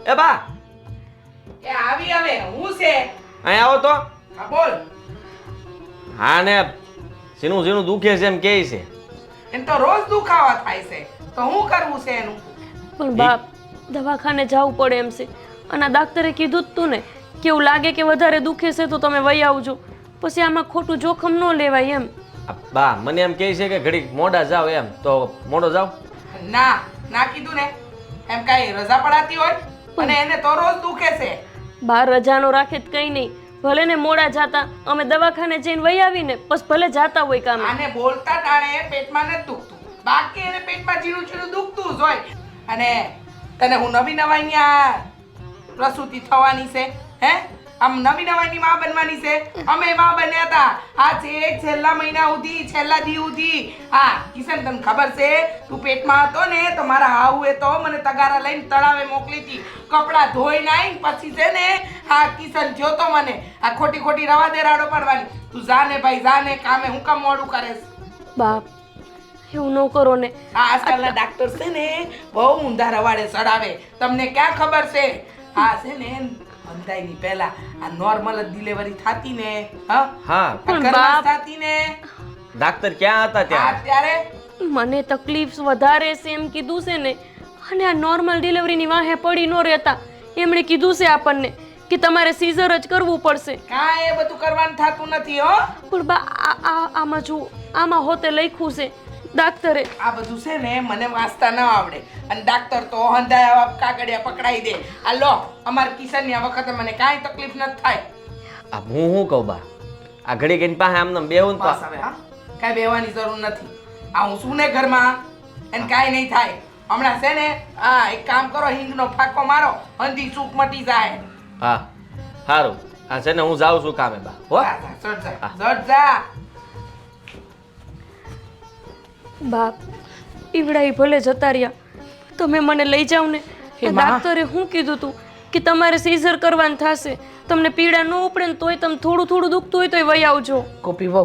એ બા એ આવી હવે હું છે? અહીં આવો તો. હા બોલ. હા ને ઝીણું ઝીણું દુખે છે એમ કહે છે. એમ તો રોજ દુખાવા થાય છે, તો હું કરવું છે એનું? પણ બાપ દવાખાને જવું પડે એમ છે, અને ડાક્ટરે કીધું જ તું ને કે એવું લાગે કે વધારે દુખે છે તો તમે વહી આવજો, પછી આમાં ખોટું જોખમ ન લેવાય એમ. બા મને એમ કહે છે કે ઘડીક મોડા જાવ એમ, તો મોડો જાવ. ના ના કીધું ને, એમ કઈ રજા પડાતી હોય? અને એને તો રોજ દુખે છે. બહાર રજાનો રાખે જ કંઈ નહીં, ભલે ને મોડા જાતા અમે દવાખાને જઈને વહી આવીને પછી ભલે જાતા હોય કામ. આને બોલતા ટાણે પેટમાં નથી દુખતું, બાકી એને પેટમાં ઝીણું ઝીણું દુખતું જ હોય. અને તને હું નવી નવાઈની આ પ્રસૂતિ થવાની છે હે? આમ નવી નવાઈની માં બનવાની છે. અમે માં બન્યા હતા આ છેલ્લા મહિના સુધી, છેલ્લા દી સુધી. હા કિશન, તને ખબર છે તું પેટમાં હતો ને તો મારા હાઉએ તો મને તગારા લઈને તળાવે મોકલી હતી, કપડાં ધોઈને આવીને પછી છે ને હા કિશન થયો તો મને આ ખોટી ખોટી રવા દે રાડો પાડવાની. તું જા ને ભાઈ, જા ને, કામે હું કામ મોડું કરે? બાપ એવું ન કરો ને. આ આજકાલના ડાક્ટર છે ને બહુ ઊંધા રવાડે ચડાવે, તમને ક્યાં ખબર છે? આ છે ને અંધાઈની પહેલા આ નોર્મલ જ ડિલિવરી થાતી ને, હા હા ઘરમાં થાતી ને. ડાક્ટર ક્યાં હતા ત્યાં? અત્યારે મને તકલીફ વધારે છે એમ કીધું છે ને, અને આ નોર્મલ ડિલિવરીની વાહે પડી ન રહેતા એમણે કીધું છે આપણને કે તમારે સીઝર જ કરવું પડશે. કાંઈ એ બધું કરવાનું થાતું નથી હો. પણ બા આમાં જો આમાં હોતે લખ્યું છે ડાક્ટરે. આ બધું છે ને મને વાંચતા ન આવડે, અને ડાક્ટર તો હંધાયા કાગળિયા પકડાઈ દે. આ લો અમાર કિશનની આ વખતે મને કાંઈ તકલીફ નથી થાય. આ હું શું કહું બા, આ ઘડી કઈ પાસે આમને બેહું બસ હવે હા, કાંઈ બેવાની જરૂર નથી. આ હું શું ને ઘરમાં, એને કાંઈ નહીં થાય. હમણાં છે ને હા એક કામ કરો, હિંગનો ફાંકો મારો, હંધી સૂક મટી જાય. હા સારું, હા છે ને હું જાઉં છું કામે બા. હો જા, જા, જટ જા, જટ જા. બાપ ઈવડા ભલે જતા રહ્યા, તમે મને લઈ જાવ ને. ડાક્ટરે શું કીધું તું કે તમારે સીઝર કરવાનું થશે, તમને પીડા ન ઉપડે ને તોય તમે થોડું થોડું દુખતું હોય તોય વહી આવજો. કોપી બહુ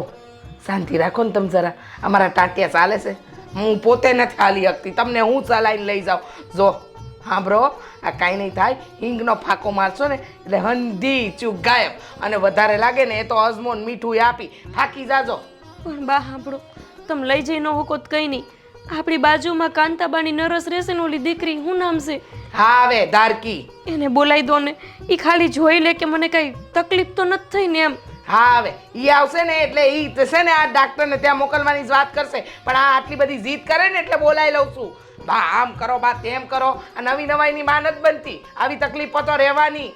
શાંતિ રાખો ને તમે જરા. અમારા ટાંટિયા ચાલે છે, હું પોતે નથી હાલી શકતી, તમને હું ચલાવીને લઈ જાઉં. જો હા બ્રો, આ કાંઈ નહીં થાય. હિંગનો ફાંકો મારશો ને એટલે હંધી ચૂક ગાયબ, અને વધારે લાગે ને એ તો અજમો ને મીઠું આપી થાકી જાજો. પણ બા સાંભળો, તમે લઈ જઈ ન હોકો તો કંઈ નહીં. આપણી બાજુમાં કાંતાબાની નરસ રહેશે ને, ઓલી દીકરી શું નામ છે? હા હવે ધારકી, એને બોલાવી દો ને, એ ખાલી જોઈ લે કે મને કઈ તકલીફ તો નથી થઈ ને એમ. હા હવે ઈ આવશે ને એટલે ઈ છે ને આ ડાક્ટરને ત્યાં મોકલવાની જ વાત કરશે, પણ આ આટલી બધી જીદ કરે ને એટલે બોલાવી લઉં છું. બા આમ કરો, બા તેમ કરો. આ નવી નવાઈની માં નથી બનતી, આવી તકલીફો તો રહેવાની.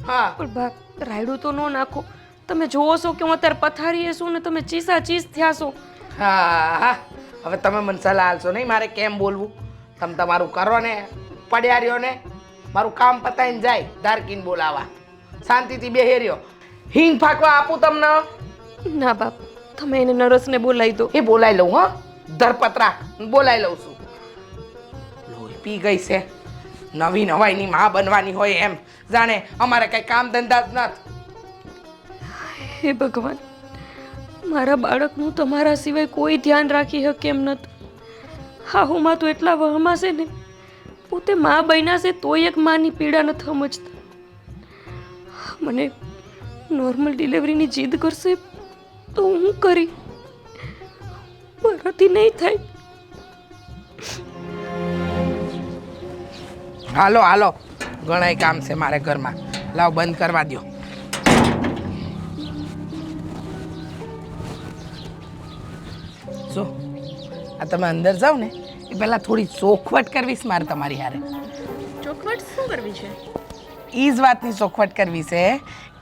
હા પણ બા રાયડું તો ન નાખો. તમે જોવો છો કે હું અત્યારે પથારીએ છું ને તમે ચીસા ચીસ થયા છો. હા હા, હવે તમે મને સલાહ આલશો નહીં મારે કેમ બોલવું. તમે તમારું કરો ને, પડ્યા રહ્યો ને, મારું કામ પતાવીને જાય ધારકીને બોલાવા, શાંતિથી બેહી રહ્યો. હિંગ ફાંકવા આપું તમને? ના બાપ, તમે એને નરસને બોલાવી દો. એ બોલાવી લઉં, હા ધરપત્રા બોલાવી લઉં છું. લોહી પી ગઈ છે, નવી નવાઈની માં બનવાની હોય એમ જાણે અમારે કઈ કામ ધંધા જ નથી. હે ભગવાન, મારા બાળકનું તમારા સિવાય કોઈ ધ્યાન રાખી શકે એમ નથી. હા હું માં તો એટલા વહમાં છે ને, પોતે માં બન્યા છે તોય એક માની પીડા નથી સમજતા. મને નોર્મલ ડિલિવરીની જીદ કરશે તો હું કરી, મારાથી નહીં થાય. હાલો હાલો, ઘણાય કામ છે મારે ઘરમાં. લાવ બંધ કરવા દો. જો આ તમે અંદર જાઓ ને એ પહેલાં થોડી ચોખવટ કરવીશ મારે તમારી હારે. ચોખવટ શું કરવી છે? એ જ વાતની ચોખવટ કરવી છે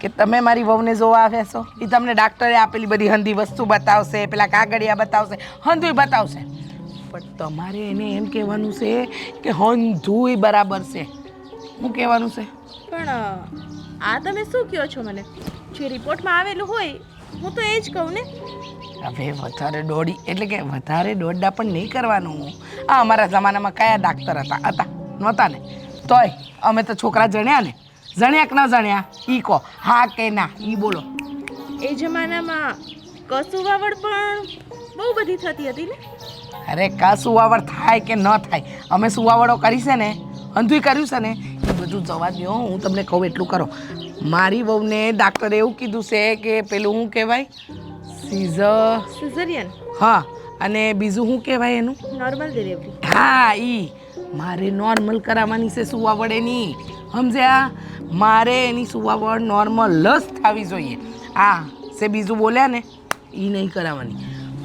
કે તમે મારી વહુને જોવા આવ્યા છો, એ તમને ડાક્ટરે આપેલી બધી હંધી વસ્તુ બતાવશે, પેલા કાગળિયા બતાવશે, હંધુય બતાવશે, પણ તમારે એને એમ કહેવાનું છે કે હંધુય બરાબર છે. શું કહેવાનું છે? પણ આ તમે શું કહો છો મને? જે રિપોર્ટમાં આવેલું હોય હું તો એ જ કહું ને. હવે વધારે દોડી એટલે કે વધારે દોડડા પણ નહીં કરવાનું. આ અમારા જમાનામાં કયા ડાક્ટર હતા? નહોતા ને. તોય અમે તો છોકરા જણ્યા ને. જણ્યા કે ન જણ્યા ઈ કહો, હા કે ના ઈ બોલો. એ જમાનામાં કસુવાવડ પણ બહુ બધી થતી હતી ને. અરે કા સુવાવડ થાય કે ન થાય, અમે સુવાવડો કરી છે ને, અંધુય કર્યું છે ને, એ બધું જવા દો, હું તમને કહું એટલું કરો. મારી વહુને ડાક્ટરે એવું કીધું છે કે પેલું શું કહેવાય સિઝરિયન હા, અને બીજું શું કહેવાય એનું નોર્મલ ડિલિવરી. હા મારે નોર્મલ કરાવવાની છે સુવાવડેની, સમજ્યા? મારે એની સુવાવડ નોર્મલ જ થવી જોઈએ. છે બીજું બોલ્યા ને એ નહીં કરાવવાની.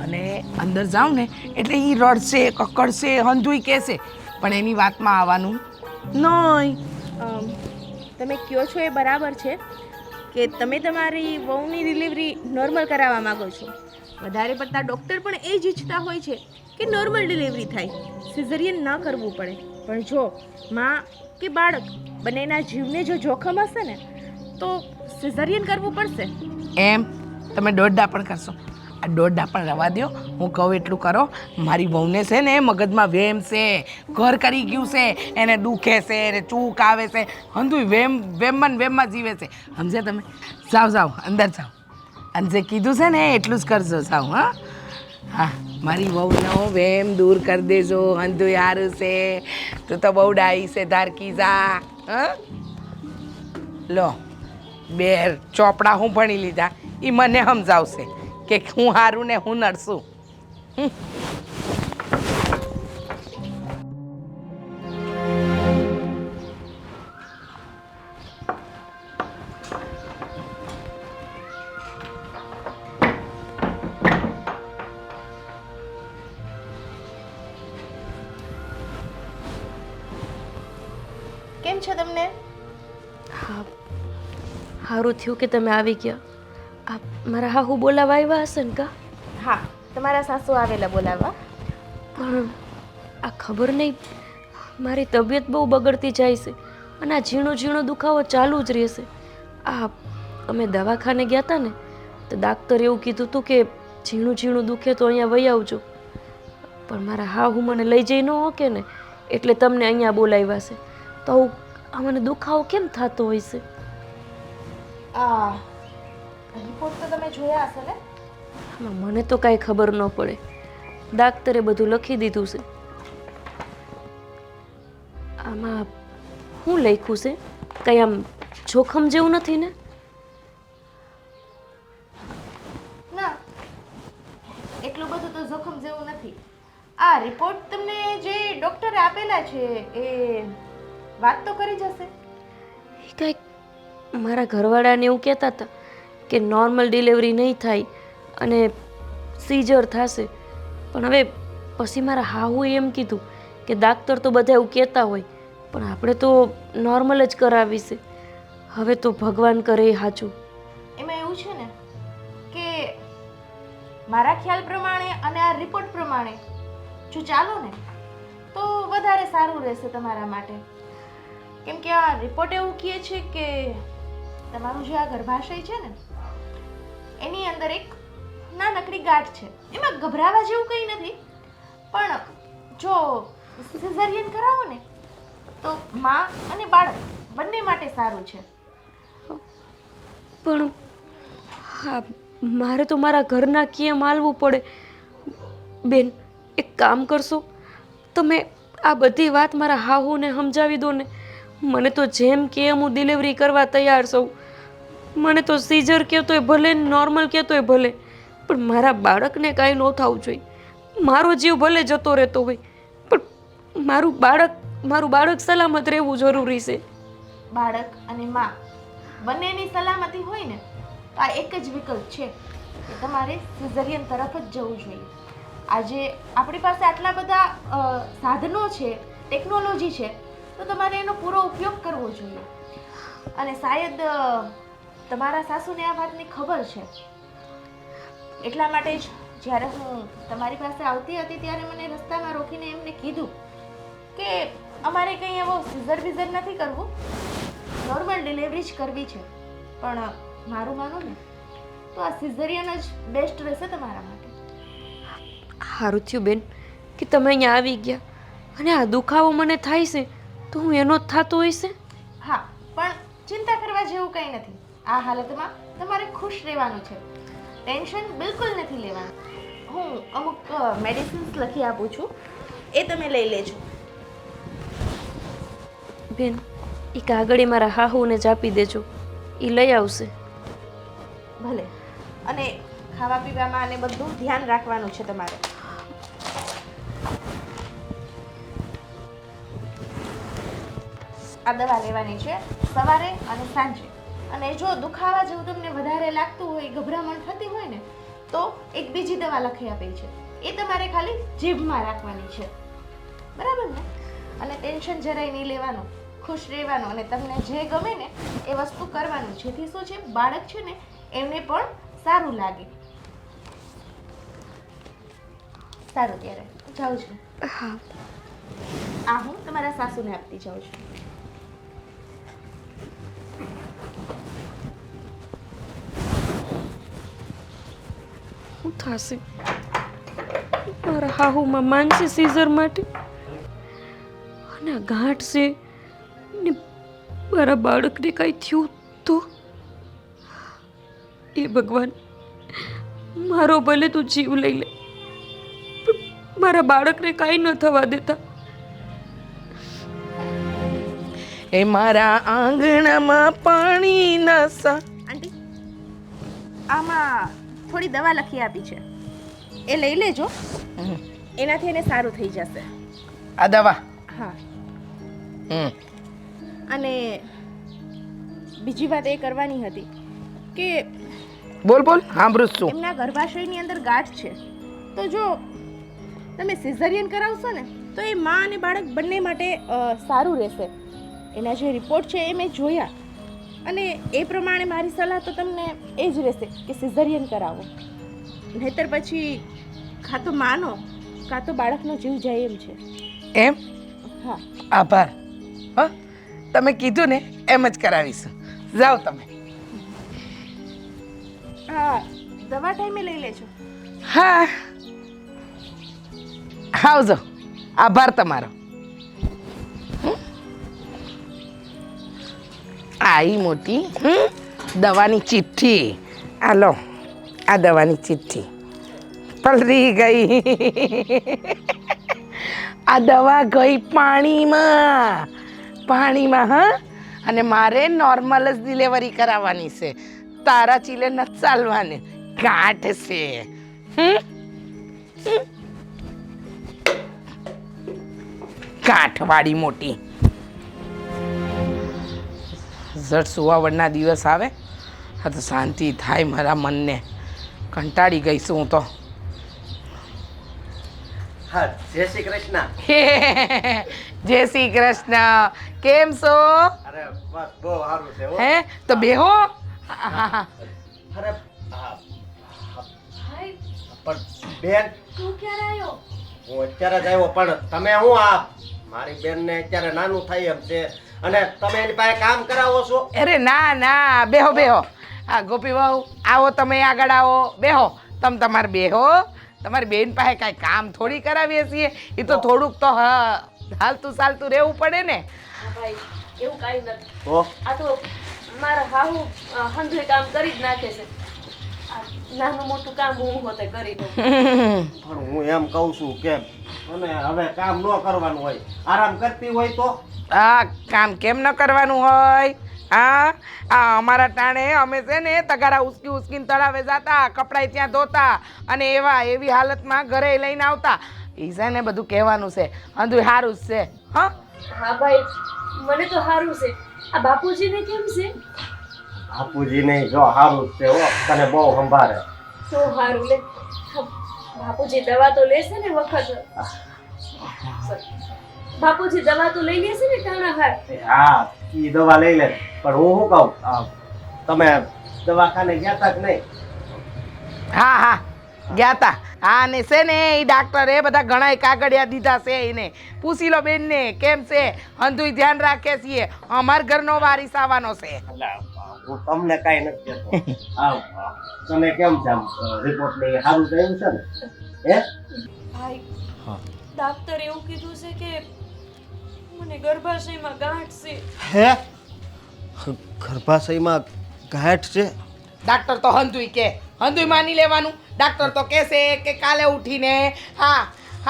અને અંદર જાઉં ને એટલે એ રડશે, કકડશે, હંધુઈ કહેશે, પણ એની વાતમાં આવવાનું નહીં. તમે કહો છો એ બરાબર છે કે તમે તમારી વહુની ડિલિવરી નોર્મલ કરાવવા માગો છો. વધારે પડતા ડૉક્ટર પણ એ જ ઈચ્છતા હોય છે કે નોર્મલ ડિલિવરી થાય, સિઝરિયન ન કરવું પડે. પણ જો માં કે બાળક બંનેના જીવને જો જોખમ હશે ને તો સિઝરિયન કરવું પડશે. એમ તમે દોડડા પણ કરશો? આ દોડડા પણ રવા દો, હું કહું એટલું કરો. મારી વહુને છે ને મગજમાં વેમ છે, ઘર કરી ગયું છે, એને દુખે છે, એને ચૂક આવે છે, હંધુય વેમમાં જીવે છે, સમજ્યા તમે? જાઓ અંદર જાઓ, અને જે કીધું છે ને એટલું જ કરજો. જાઓ. હા, મારી વહુનો વેમ દૂર કરી દેજો. હંધુય હારું છે, તું તો બહુ ડાઈ છે ધારકી. જા. લો, 2 ચોપડા હું ભણી લીધા, એ મને સમજાવશે કે હું હારું ને હું નડશું. કેમ છે તમને? હા, સારું થયું કે તમે આવી ગયા. આ મારા હાહુ બોલાવા આવ્યા હશે ને કા? હા, તમારા સાસુ આવેલા બોલાવવા. પણ આ ખબર નહીં, મારી તબિયત બહુ બગડતી જાય છે અને આ ઝીણો દુખાવો ચાલુ જ રહેશે. અમે દવાખાને ગયા હતા ને તો ડાક્ટરે એવું કીધું હતું કે ઝીણું દુખે તો અહીંયા વહી આવજો. પણ મારા હાહુ મને લઈ જઈ ન શકે ને, એટલે તમને અહીંયા બોલાવ્યા છે. તો આ મને દુખાવો કેમ થતો હોય છે? રિપોર્ટ તો તમે જોયા હશે ને? મને તો કાંઈ ખબર ન પડે. ડાક્ટરે બધું લખી દીધું છે. આમાં શું લખ્યું છે? કંઈ આમ જોખમ જેવું નથી ને? ના, એટલું બધું તો જોખમ જેવું નથી. આ રિપોર્ટ તમને જે ડૉક્ટરે આપેલા છે એ વાત તો કરી જશે. એ કંઈક મારા ઘરવાળાને એવું કહેતા હતા કે નોર્મલ ડિલિવરી નહીં થાય અને સીઝર થશે. પણ હવે પછી મારા હાહુએ એમ કીધું કે ડાક્ટર તો બધા એવું કહેતા હોય, પણ આપણે તો નોર્મલ જ કરાવી છે. હવે તો ભગવાન કરે એ સાચું. એમાં એવું છે ને કે મારા ખ્યાલ પ્રમાણે અને આ રિપોર્ટ પ્રમાણે જો ચાલો ને તો વધારે સારું રહેશે તમારા માટે. કેમ કે આ રિપોર્ટ એવું કહે છે કે તમારું જે આ ગર્ભાશય છે ને એની અંદર એક નાનકડી ગાંઠ છે. એમાં ગભરાવા જેવું કંઈ નથી, પણ જો સિઝરિયન કરાવો ને તો માં અને બાળક બંને માટે સારું છે. પણ હા, મારે તો મારા ઘરના કેમ હાલવું પડે? બેન, એક કામ કરશો તમે? આ બધી વાત મારા હાહુને સમજાવી દો ને. મને તો જેમ કે હું ડિલિવરી કરવા તૈયાર છું. મને તો સીઝર કહેતોય ભલે, નોર્મલ કહેતોય ભલે, પણ મારા બાળકને કાંઈ ન થવું જોઈએ. મારો જીવ ભલે જતો રહેતો હોય, પણ મારું બાળક સલામત રહેવું જરૂરી છે. બાળક અને માં બંનેની સલામતી હોય ને તો આ એક જ વિકલ્પ છે કે તમારે સિઝરિયન તરફ જ જવું જોઈએ. આજે આપણી પાસે આટલા બધા સાધનો છે, ટેકનોલોજી છે, તો તમારે એનો પૂરો ઉપયોગ કરવો જોઈએ. અને શાયદ તમારા સાસુને આ વાતની ખબર છે, એટલા માટે જ જ્યારે હું તમારી પાસે આવતી હતી ત્યારે મને રસ્તામાં રોકીને એમને કીધું કે અમારે કંઈ એવો સિઝર બીઝર નથી કરવું, નોર્મલ ડિલિવરી જ કરવી છે. પણ મારું માનો ને તો આ સિઝરિયન જ બેસ્ટ રહેશે તમારા માટે. સારું થયું બેન કે તમે અહીંયા આવી ગયા. અને આ દુખાવો મને થાય છે તો હું એનો જ થતો હોય છે. હા, પણ ચિંતા કરવા જેવું કંઈ નથી. આ હાલતમાં તમારે ખુશ રહેવાનું છે, ટેન્શન બિલકુલ નથી લેવાનું. હું અમુક મેડિસિન્સ લખી આપું છું, એ તમે લઈ લેજો. બેન, એ કાગળ મારા હાહુને જ આપી દેજો, એ લઈ આવશે. ભલે. અને ખાવા પીવામાં અને બધું ધ્યાન રાખવાનું છે તમારે. આ દવા લેવાની છે સવારે અને સાંજે. અને જો દુખાવા જેવું તમને વધારે લાગતું હોય, ગભરામણ થતી હોય ને, તો એક બીજી દવા લખી આપી છે, એ તમારે ખાલી જીભમાં રાખવાની છે. બરાબર ને? અને ટેન્શન જરાય નહીં લેવાનું, ખુશ રહેવાનું, અને તમને જે ગમે ને એ વસ્તુ કરવાનું, જેથી શું છે, બાળક છે ને એમને પણ સારું લાગે. સારું, ત્યારે જાઉં છું. હા. આ હું તમારા સાસુને આપતી જાઉં છું. શું થશે? મારા હાહુમાં માનશે સીઝર માટે, અને આ ગાંઠ છે ને મારા બાળકને કાંઈ થયું તો? એ ભગવાન, મારો ભલે તું જીવ લઈ લે, પણ મારા બાળકને કાંઈ ન થવા દેતા. એ મારા આંગણામાં પાણી નસા. આંટી, આમાં થોડી દવા લખી આપી છે, એ લઈ લેજો, એનાથી એને સારું થઈ જશે. આ દવા? હા. હમ. અને બીજી વાત એ કરવાની હતી કે બોલ બોલ, સાંભળું છું. એમના ગર્ભાશયની અંદર ગાંઠ છે, તો જો તમે સિઝેરિયન કરાવશો ને તો એ માં અને બાળક બંને માટે સારું રહેશે. એના જે રિપોર્ટ છે એ મેં જોયા, અને એ પ્રમાણે મારી સલાહ તો તમને એ જ રહેશે કે સિઝેરિયન કરાવો, નહીતર પછી કાં તો માનો કાં તો બાળકનો જીવ જાય એમ છે. એમ? હા. આભાર. હા, તમે કીધું ને એમ જ કરાવીશું. જાઓ તમે. હા, દવા ટાઈમે લઈ લેજો. હા, આવજો. આભાર તમારો. આઈ મોટી દવાની ચિઠ્ઠી. આ લો, આ દવાની ચિઠ્ઠી પલરી ગઈ. આ દવા ગઈ પાણીમાં, પાણીમાં. હા, અને મારે નોર્મલ જ ડિલિવરી કરાવવાની છે, તારા ચીલે નથી ચાલવાની. ગાંઠ છે. ગાંઠવાળી મોટી. ઝટ સુવાવડના દિવસ આવે, હા તો શાંતિ થાય મારા મનને. કંટાળી ગઈ છું હું તો. હા, જય શ્રી કૃષ્ણ. જય શ્રી કૃષ્ણ. કેમ છો? અરે બસ બહુ સારું છે હો. હે તો બેહો. અરે પણ બેન, તું ક્યારે આવ્યો? હું અત્યારે જ આવ્યો, પણ તમે હું આ મારી બેનને અત્યારે નાનું થાય એમ છે અને તમે એની પાસે કામ કરાવો છો? અરે ના ના, બેહો બેહો. હા ગોપી વહુ, આવો તમે આગળ આવો, બેહો. તમે તમારે બેહો. તમારી બેન પાસે કાંઈ કામ થોડી કરાવીએ છીએ, એ તો થોડુંક તો હાલતું ચાલતું રહેવું પડે ને. હા ભાઈ, એવું કાંઈ નથી. તો આ તો મારા હાહુ હંધુએ કામ કરી જ નાખે છે. આ નાનું મોટું કામ હું હોતે કરી દઉં. પણ હું એમ કહું છું કે અને હવે કામ ન કરવાનું હોય, આરામ કરતી હોય તો? હા, કામ કેમ ન કરવાનું હોય? હા, અમારા ટાણે અમે છે ને તગારા ઉસકી ઉસકીને તળાવે જતા, કપડાં ત્યાં ધોતા, અને એવી હાલતમાં ઘરે લઈને આવતા. એ છે ને બધું કહેવાનું છે, અંધું સારું જ છે. હા હા ભાઈ, મને તો સારું છે. આ બાપુજીને કેમ છે? બાપુજી નહીં, જો સારું જ છે હો, તને બહુ સંભાળે. તો સારું લે. બાપુજી દવા તો લેશે ને વખત? બાપુજી દવા તો લઈ લેશે ને ટાણા હાર? હા, ઈ દવા લઈ લે, પણ હું શું કહું, તમે દવાખાને ગયા તા કે નહીં? હા હા, ગયા તા. હા, ને છે ને એ ડાક્ટરે બધા ઘણા કાગળિયા દીધા છે એને. પૂછી લો બેનને કેમ છે. અંધુય ધ્યાન રાખે છીએ, અમાર ઘરનો વારીસ આવવાનો છે. હું તમને કાંઈ નથી કહેતો. તમે કેમ છે? રિપોર્ટ ને સારું થયું છે ને? હે ભાઈ, ડાક્ટર એવું કીધું છે કે મને ગર્ભાશયમાં ગાંઠ છે. હે ગર્ભાશયમાં ગાંઠ છે? ડાક્ટર તો હંધુય કે, હંધુય માની લેવાનું. ડાક્ટર તો કહેશે કે કાલે ઉઠીને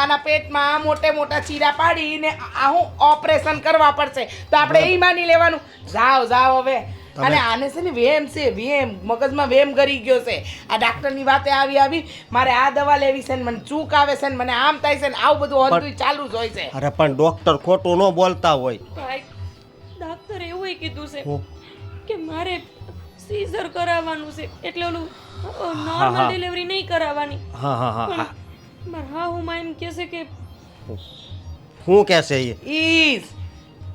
આના પેટમાં મોટે મોટા ચીરા પાડીને આ હું ઓપરેશન કરવા પડશે તો આપણે એ માની લેવાનું. જાઓ હવે. અને આને છે ને વેમ મગજમાં વેમ ગરી ગયો છે. આ ડાક્ટરની વાતે આવી મારે આ દવા લેવી છે ને મને ચૂક આવે છે ને મને આમ થાય છે ને આવું બધું હંધુય ચાલુ જ હોય છે. અરે પણ ડોક્ટર ખોટું ન બોલતા હોય. ભાઈ ડાક્ટરે એવું કીધું છે કે મારે સીઝર કરાવવાનું છે એટલે ઓલું નોર્મલ ડિલિવરી નહીં કરાવવાની. હા મારા હું એમ કહે છે કે શું કહેશે એ ઈસ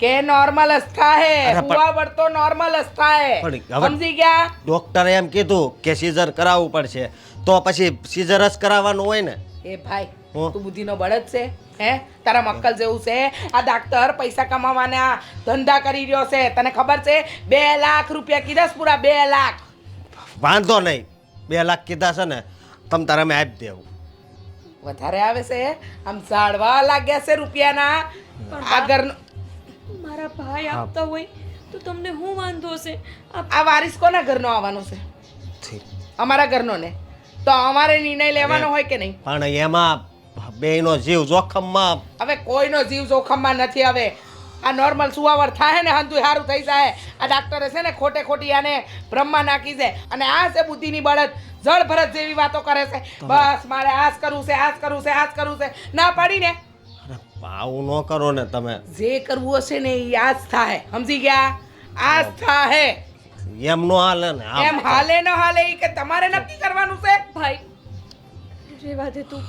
કે નોર્મલ જ થાય હુવા વળતો નોર્મલ જ થાય. સમજી ગયા? ડોક્ટરે એમ કીધું કે સીઝર કરાવવું પડશે તો પછી સીઝર જ કરાવવાનું હોય ને. એ ભાઈ તું બુદ્ધિનો બળદ છે હે? તારા મક્કલ જેવું છે. આ ડાક્ટર પૈસા કમાવાના ધંધા કરી રહ્યો છે. તને ખબર છે 2 લાખ રૂપિયા કીધા છે, પૂરા 2 લાખ. વાંધો નહીં, 2 લાખ કીધા છે ને તમ તારે અમે આપી દેવું. વધારે આવે છે આમ ઝાડવા લાગ્યા છે રૂપિયાના. આ ઘરનો મારા ભાઈ આપતા હોય તો તમને શું વાંધો છે? આ વારિસ કોના ઘરનો આવવાનો છે? અમારા ઘરનો ને. તો અમારે નિર્ણય લેવાનો હોય કે નહીં? પણ એમાં બેયનો જીવ જોખમમાં. હવે કોઈનો જીવ જોખમમાં નથી. હવે આ નોર્મલ સુવાવર થાય ને હંતુ સારું થઈ જાય. આ ડાક્ટરે છે ને ખોટી આને બ્રહ્મા નાખી છે અને આ છે બુદ્ધિની બળદ. જળ ભરત જેવી વાતો કરે છે. બસ મારે આજ કરવું છે. ના પાડી ને. આવું ન કરો ને તમે. જે કરવું હશે ને એ આજ થાય. સમજી ગયા? આજ થાય. એમ નો હાલે ને. એમ હાલે ન હાલે એ કે તમારે નક્કી કરવાનું છે. ભાઈ રેવા દે તું.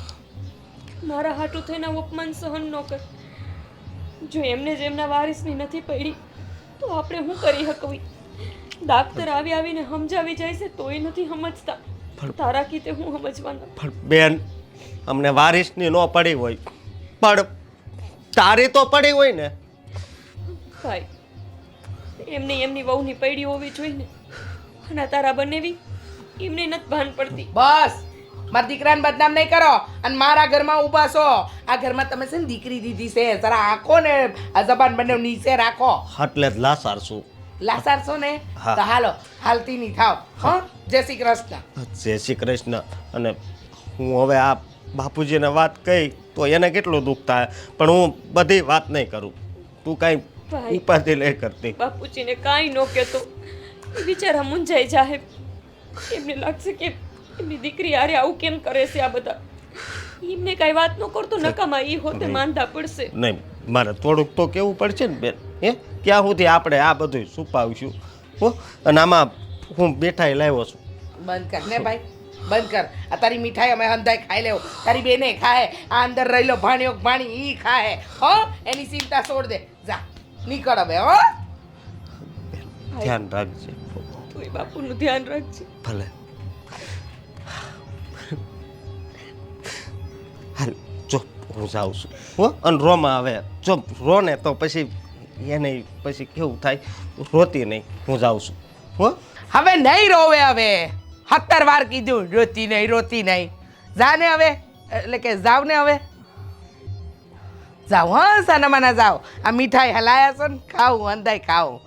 મારા હાટું થઈને અપમાન સહન ન કર. જો એમને જ એમના વારિસની નથી પડી તો આપણે શું કરી શકવી? ડાક્ટર આવીને સમજાવી જાય છે તોય નથી સમજતા. તારા કીતે હું સમજવાના? પણ બેન અમને વારિસની ન પડી હોય પણ તારી તો પડી હોય ને. ભાઈ એમની વહુની પૈડી હોવી જોઈએ ને. અને તારા બનેવી એમને નથી ભાન પડતી. બસ મારા દીકરાને બદનામ નહીં કરો અને મારા ઘરમાં ઊભા છો. આ ઘરમાં તમે છે ને દીકરી દીધી છે. જરા આંખો ને આ જબાન બંને નીચે રાખો. એટલે જ લાસારશું. લાસારશો ને તો હાલો હાલતી નહીં થાવ. હા જય શ્રી કૃષ્ણ. જય શ્રી કૃષ્ણ. અને હું હવે આ બાપુજીને વાત કહી તો એને કેટલું દુઃખ થાય પણ હું બધી વાત નહીં કરું. તું કાંઈ ઉપાધિ નહીં કરતી. બાપુજીને કાંઈ ન કહેતો. બિચારા મૂંઝાઈ જાય. એમને લાગશે કે એમની દીકરી આરે આવું કેમ કરે છે. આ બધા એમને કાંઈ વાત ન કરતો નકામા એ હોતે માંદા પડશે. નહીં મારે થોડુંક તો કેવું પડશે ને બેન. ક્યાં સુધી આપણે આ બધું છુપાવીશું? અને આમાં હું મીઠાઈ લાવ્યો છું. બંધ કર ને ભાઈ, બંધ કર. આ તારી મીઠાઈ અમે હંધાઈ ખાઈ લેવો. તારી બેને ખાય. આ અંદર રહેલો ભાણી ઈ ખાય. હો એની ચિંતા છોડ દે. જા નીકળ હવે. હો ધ્યાન રાખજે. તું બાપુનું ધ્યાન રાખજે. ભલે. હાલ જો હું જાઉં છું. અને રોમાં હવે જો રો ને તો પછી એને પછી કેવું થાય. રોતી નહીં. હું જાઉં છું. હવે નહીં રોવે. હવે 17 વાર કીધું રોતી નહીં. જા ને હવે. એટલે કે જાવ ને હવે. જાઓ હા સાનામાના જાઓ. આ મીઠાઈ હલાયા છો ને ખાવું અંધાઈ ખાવું.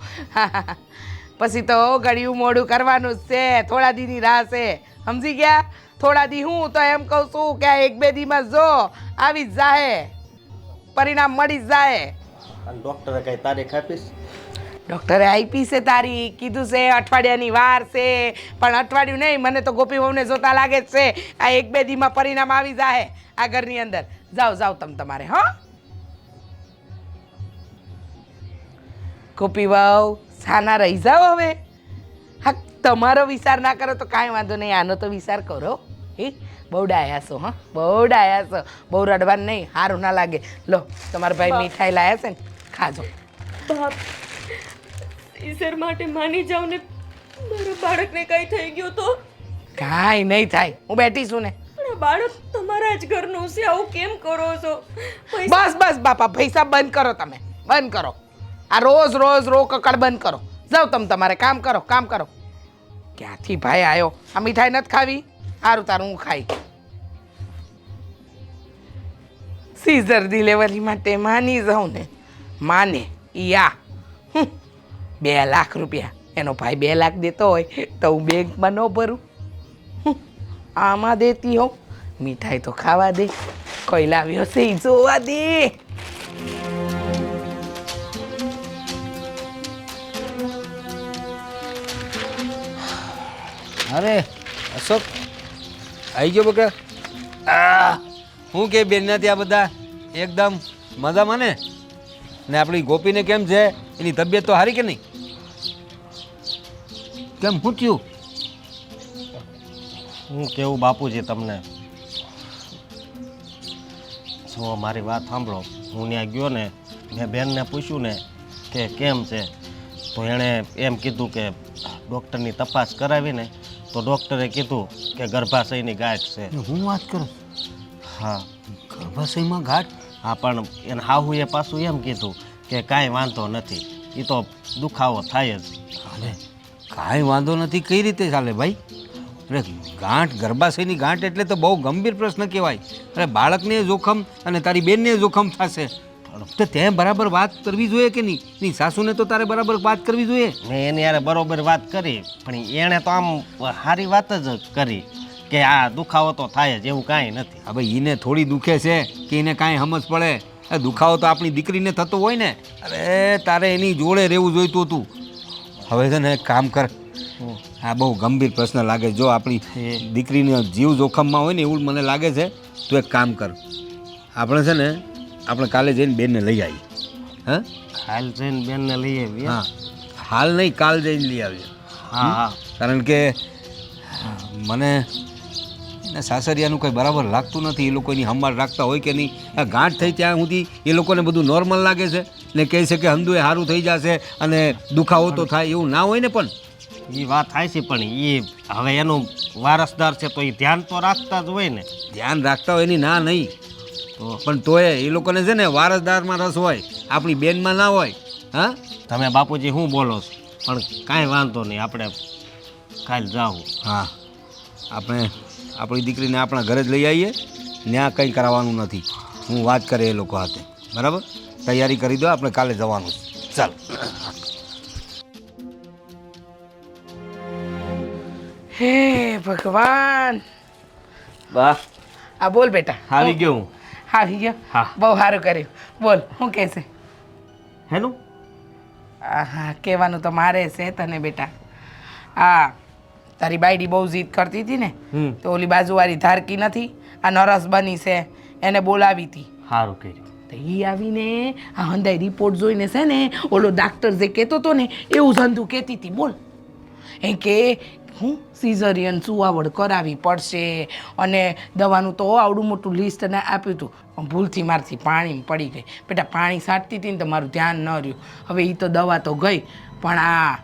પછી તો ઘડિયું મોડું કરવાનું જ છે. થોડા દીની રાહ છે. સમજી ગયા? થોડા દી હું તો એમ કહું છું કે 1-2 દીમાં જો આવી જ જાહે. પરિણામ મળી જ જાહે. અને ડૉક્ટરે કઈ તારીખ આપીશ? ડૉક્ટરે આપી છે તારીખ. કીધું છે અઠવાડિયાની વાર છે. પણ અઠવાડિયું નહીં, મને તો ગોપી વહુને જોતા લાગે જ છે આ 1-2 દીમાં પરિણામ આવી જાહે આ ઘરની અંદર. જાઓ તમારે. હા ગોપી વહુ સાના રહી જાઓ હવે. હા તમારો વિચાર ના કરો તો કાંઈ વાંધો નહીં. આનો તો વિચાર કરો. બહુ ડાયા છો. હા બહુ ડાયા છો. બહુ રડવાનું નહીં. સારું ના લાગે. લો તમારા ભાઈ મીઠાઈ લાયા છે ને ખાજો. બાપ ઈશ્વર માટે માની જાવ ને મારા બાળકને કઈ થઈ ગયું તો? કાંઈ નહીં થાય. હું બેઠી છું ને. પણ આ બાળક તમારા જ ઘરનું છે. આવું કેમ કરો છો? બસ બાપા પૈસા બંધ કરો. તમે બંધ કરો. આ રોજ રો કકડ બંધ કરો. જાઓ તમે તમારે કામ કરો. ક્યાંથી ભાઈ આવ્યો? આ મીઠાઈ નથી ખાવી? સારું તારું હું ખાઈ. સીઝર ડિલિવરી માટે માની જાઉં ને માને યા 2 લાખ રૂપિયા. એનો ભાઈ 2 લાખ દેતો હોય તો હું બેંકમાં ન ભરું. આમાં દેતી હોઉં. મીઠાઈ તો ખાવા દે. કોઈ લાવ્યો છે ઈ જોવા દે. અરે અશોક આવી ગયો બકા. હું કે બેન ત્યાં બધા એકદમ મજામાં ને આપણી ગોપીને કેમ છે? એની તબિયત તો સારી કે નહીં? કેમ શું થયું? હું કેવું બાપુજી તમને, જો મારી વાત સાંભળો. હું ત્યાં ગયો ને, મેં બેનને પૂછ્યું ને કે કેમ છે, તો એણે એમ કીધું કે ડૉક્ટરની તપાસ કરાવીને તો ડૉક્ટરે કીધું કે ગર્ભાશયની ગાંઠ છે. હું વાત કરું? હા ગર્ભાશયમાં ગાંઠ? હા, પણ એને હાહુએ પાછું એમ કીધું કે કાંઈ વાંધો નથી, એ તો દુખાવો થાય જ. અરે કાંઈ વાંધો નથી કઈ રીતે ચાલે ભાઈ? અરે ગાંઠ, ગર્ભાશયની ગાંઠ એટલે તો બહુ ગંભીર પ્રશ્ન કહેવાય. અરે બાળકને જોખમ અને તારી બેનને જોખમ થશે. તો તે બરાબર વાત કરવી જોઈએ કે નહીં? ની સાસુને તો તારે બરાબર વાત કરવી જોઈએ. મેં એની યારે બરોબર વાત કરી, પણ એણે તો આમ સારી વાત જ કરી કે આ દુખાવો તો થાય જ, એવું કાંઈ નથી. હવે એને થોડી દુખે છે કે એને કાંઈ સમજ પડે? એ દુખાવો તો આપણી દીકરીને થતો હોય ને. અરે તારે એની જોડે રહેવું જોઈતું હતું. હવે છે ને એક કામ કર, આ બહુ ગંભીર પ્રશ્ન લાગે. જો આપણી દીકરીનો જીવ જોખમમાં હોય ને એવું મને લાગે છે. તું એક કામ કર, આપણે છે ને આપણે કાલે જઈને બેનને લઈ આવીએ. હા, હાલ જઈને બેનને લઈ આવીએ. હા, હાલ નહીં, કાલ જઈને લઈ આવીએ. હા હા, કારણ કે મને એને સાસરિયાનું કંઈ બરાબર લાગતું નથી. એ લોકો એની સંભાળ રાખતા હોય કે નહીં? આ ગાંઠ થઈ ત્યાં સુધી એ લોકોને બધું નોર્મલ લાગે છે ને કહે છે કે હંધુએ સારું થઈ જશે અને દુખાવો તો થાય, એવું ના હોય ને. પણ એ વાત થાય છે, પણ એ હવે એનો વારસદાર છે તો એ ધ્યાન તો રાખતા જ હોય ને. ધ્યાન રાખતા હોય એની ના નહીં, પણ તોય એ લોકોને છે ને વારસદારમાં રસ હોય, આપણી બેનમાં ના હોય. હા, તમે બાપુજી શું બોલો છો? પણ કાંઈ વાંધો નહીં, આપણે કાલ જાવું. હા, આપણે આપણી દીકરીને આપણા ઘરે જ લઈ આવીએ. ત્યાં કંઈ કરાવવાનું નથી. હું વાત કરે એ લોકો હાથે. બરાબર, તૈયારી કરી દો, આપણે કાલે જવાનું છે. ચાલ. હે ભગવાન. બા આ બોલ બેટા. આવી ગયો હું. આવી ગયો? હા. બહુ સારું કર્યું. બોલ, શું કહે છે? હેનું? હા, કહેવાનું તો મારે છે તને બેટા. આ તારી બાયડી બહુ જીદ કરતી હતી ને, તો ઓલી બાજુવાળી ધારકી નથી, આ નરસ બની છે, એને બોલાવી હતી. સારું કર્યું. તો એ આવીને આ હંધાઈ રિપોર્ટ જોઈને છે ને ઓલો ડાક્ટર જે કહેતો હતો ને એવું ધંધું કહેતી હતી. બોલ, એ કે હું સિઝરિયન સુવાવડ કરાવી પડશે અને દવાનું તો આવડું મોટું લિસ્ટ ને આપ્યું હતું, પણ ભૂલથી મારથી પાણીમાં પડી ગઈ. બેટા પાણી છાંટતી હતી ને તો મારું ધ્યાન ન રહ્યું. હવે એ તો દવા તો ગઈ, પણ આ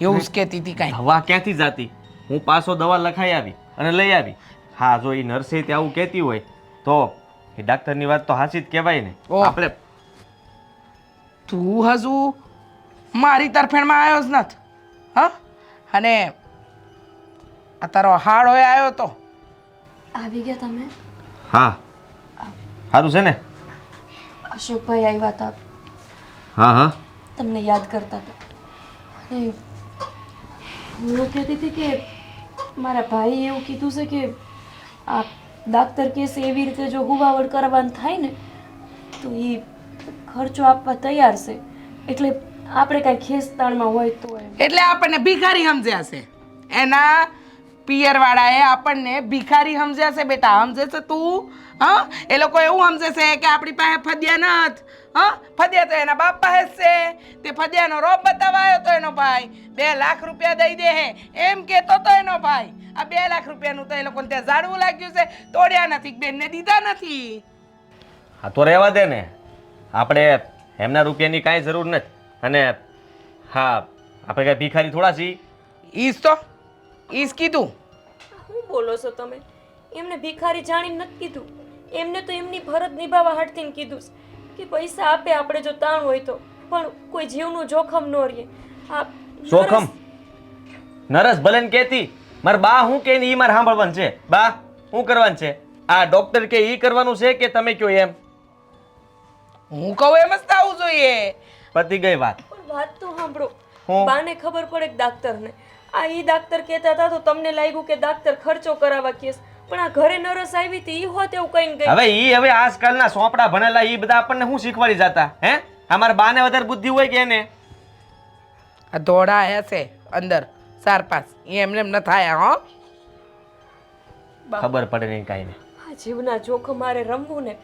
એવું જ કહેતી હતી કાંઈ. હવા ક્યાંથી જાતી? હું પાછો દવા લખાઈ આવી અને લઈ આવી. હા, જો એ નર્સે તે આવું કહેતી હોય તો એ ડાક્ટરની વાત તો હાચી જ કહેવાય ને. ઓહ. આપણે તું હજુ મારી તરફેણમાં આવ્યો જ નથી. હા, અને આ તારો હાડ હોય આવ્યો તો આવી ગયા તમે? હા, સારું છે ને? અશોકભાઈ આવ્યા હતા, હા હા, તમને યાદ કરતા હતા. અને હું કહેતી હતી કે મારા ભાઈએ એવું કીધું છે કે આ ડાક્ટર કહેશે એવી રીતે જો હુવાવડ કરવાનું થાય ને તો એ ખર્ચો આપવા તૈયાર છે. એટલે આપણે કાંઈ ખેંચતાણમાં હોય તો એમ. એટલે આપણને ભિખારી સમજ્યા છે. એના પિયરવાળાએ આપણને ભિખારી સમજ્યા છે બેટા. સમજે છે તું? હા, એ લોકો એવું સમજે છે કે આપણી પાસે ફદિયા નથી. હા, ફદિયા તો એના બાપ પાસે જ છે. તે ફદિયાનો રોપ બતાવવા આવ્યો તો એનો ભાઈ 2 લાખ રૂપિયા દઈ દે હે એમ કહેતો તો એનો ભાઈ. આ 2 લાખ રૂપિયાનું તો એ લોકોને ત્યાં ઝાડવું લાગ્યું છે, તોડ્યા નથી, બેનને દીધા નથી. હા તો રહેવા દે ને. આપણે એમના રૂપિયાની કાંઈ જરૂર નથી. અને હા, આપણે કાંઈ ભિખારી થોડા છીએ. ઈસ કીધું. શું બોલો છો તમે? એમને ભિખારી જાણીને નથી કીધું. એમને તો એમની ફરજ નિભાવવા હાટથી કીધું છે કે પૈસા આપે આપણે જો તાણ હોય તો, પણ કોઈ જીવનું જોખમ ન રહે. આ જોખમ? નરસ ભલે ને કહેતી, મારા બા હું કે ને એ મારે સાંભળવાનું છે. બા શું કરવાનું છે? આ ડોક્ટર કે એ કરવાનું છે કે તમે કયો એમ? હું કહું એમ જ થવું જોઈએ. પતી ગઈ વાત. પણ વાત તો સાંભળો. હું? બાને ખબર પડે કે ડાક્ટરને આ ઈ ડાક્ટર કહેતા હતા તો તમને લાગ્યું કે ડાક્ટર ખર્ચો કરાવવા કેસ, પણ આ ઘરે નરસ આવી હતી ઈ હોત એવું કઈ ગઈ. હવે આજકાલના સોંપડા ભણેલા ઈ બધા આપણને શું શીખવાડી જતા હે? અમારા બાને વધારે બુદ્ધિ હોય કે એને? આ ધોળા હશે અંદર 4-5 એમને એમ ન થાય હો. ખબર પડે નહીં કાંઈ ને. આ જીવના જોખમ મારે રમવું ને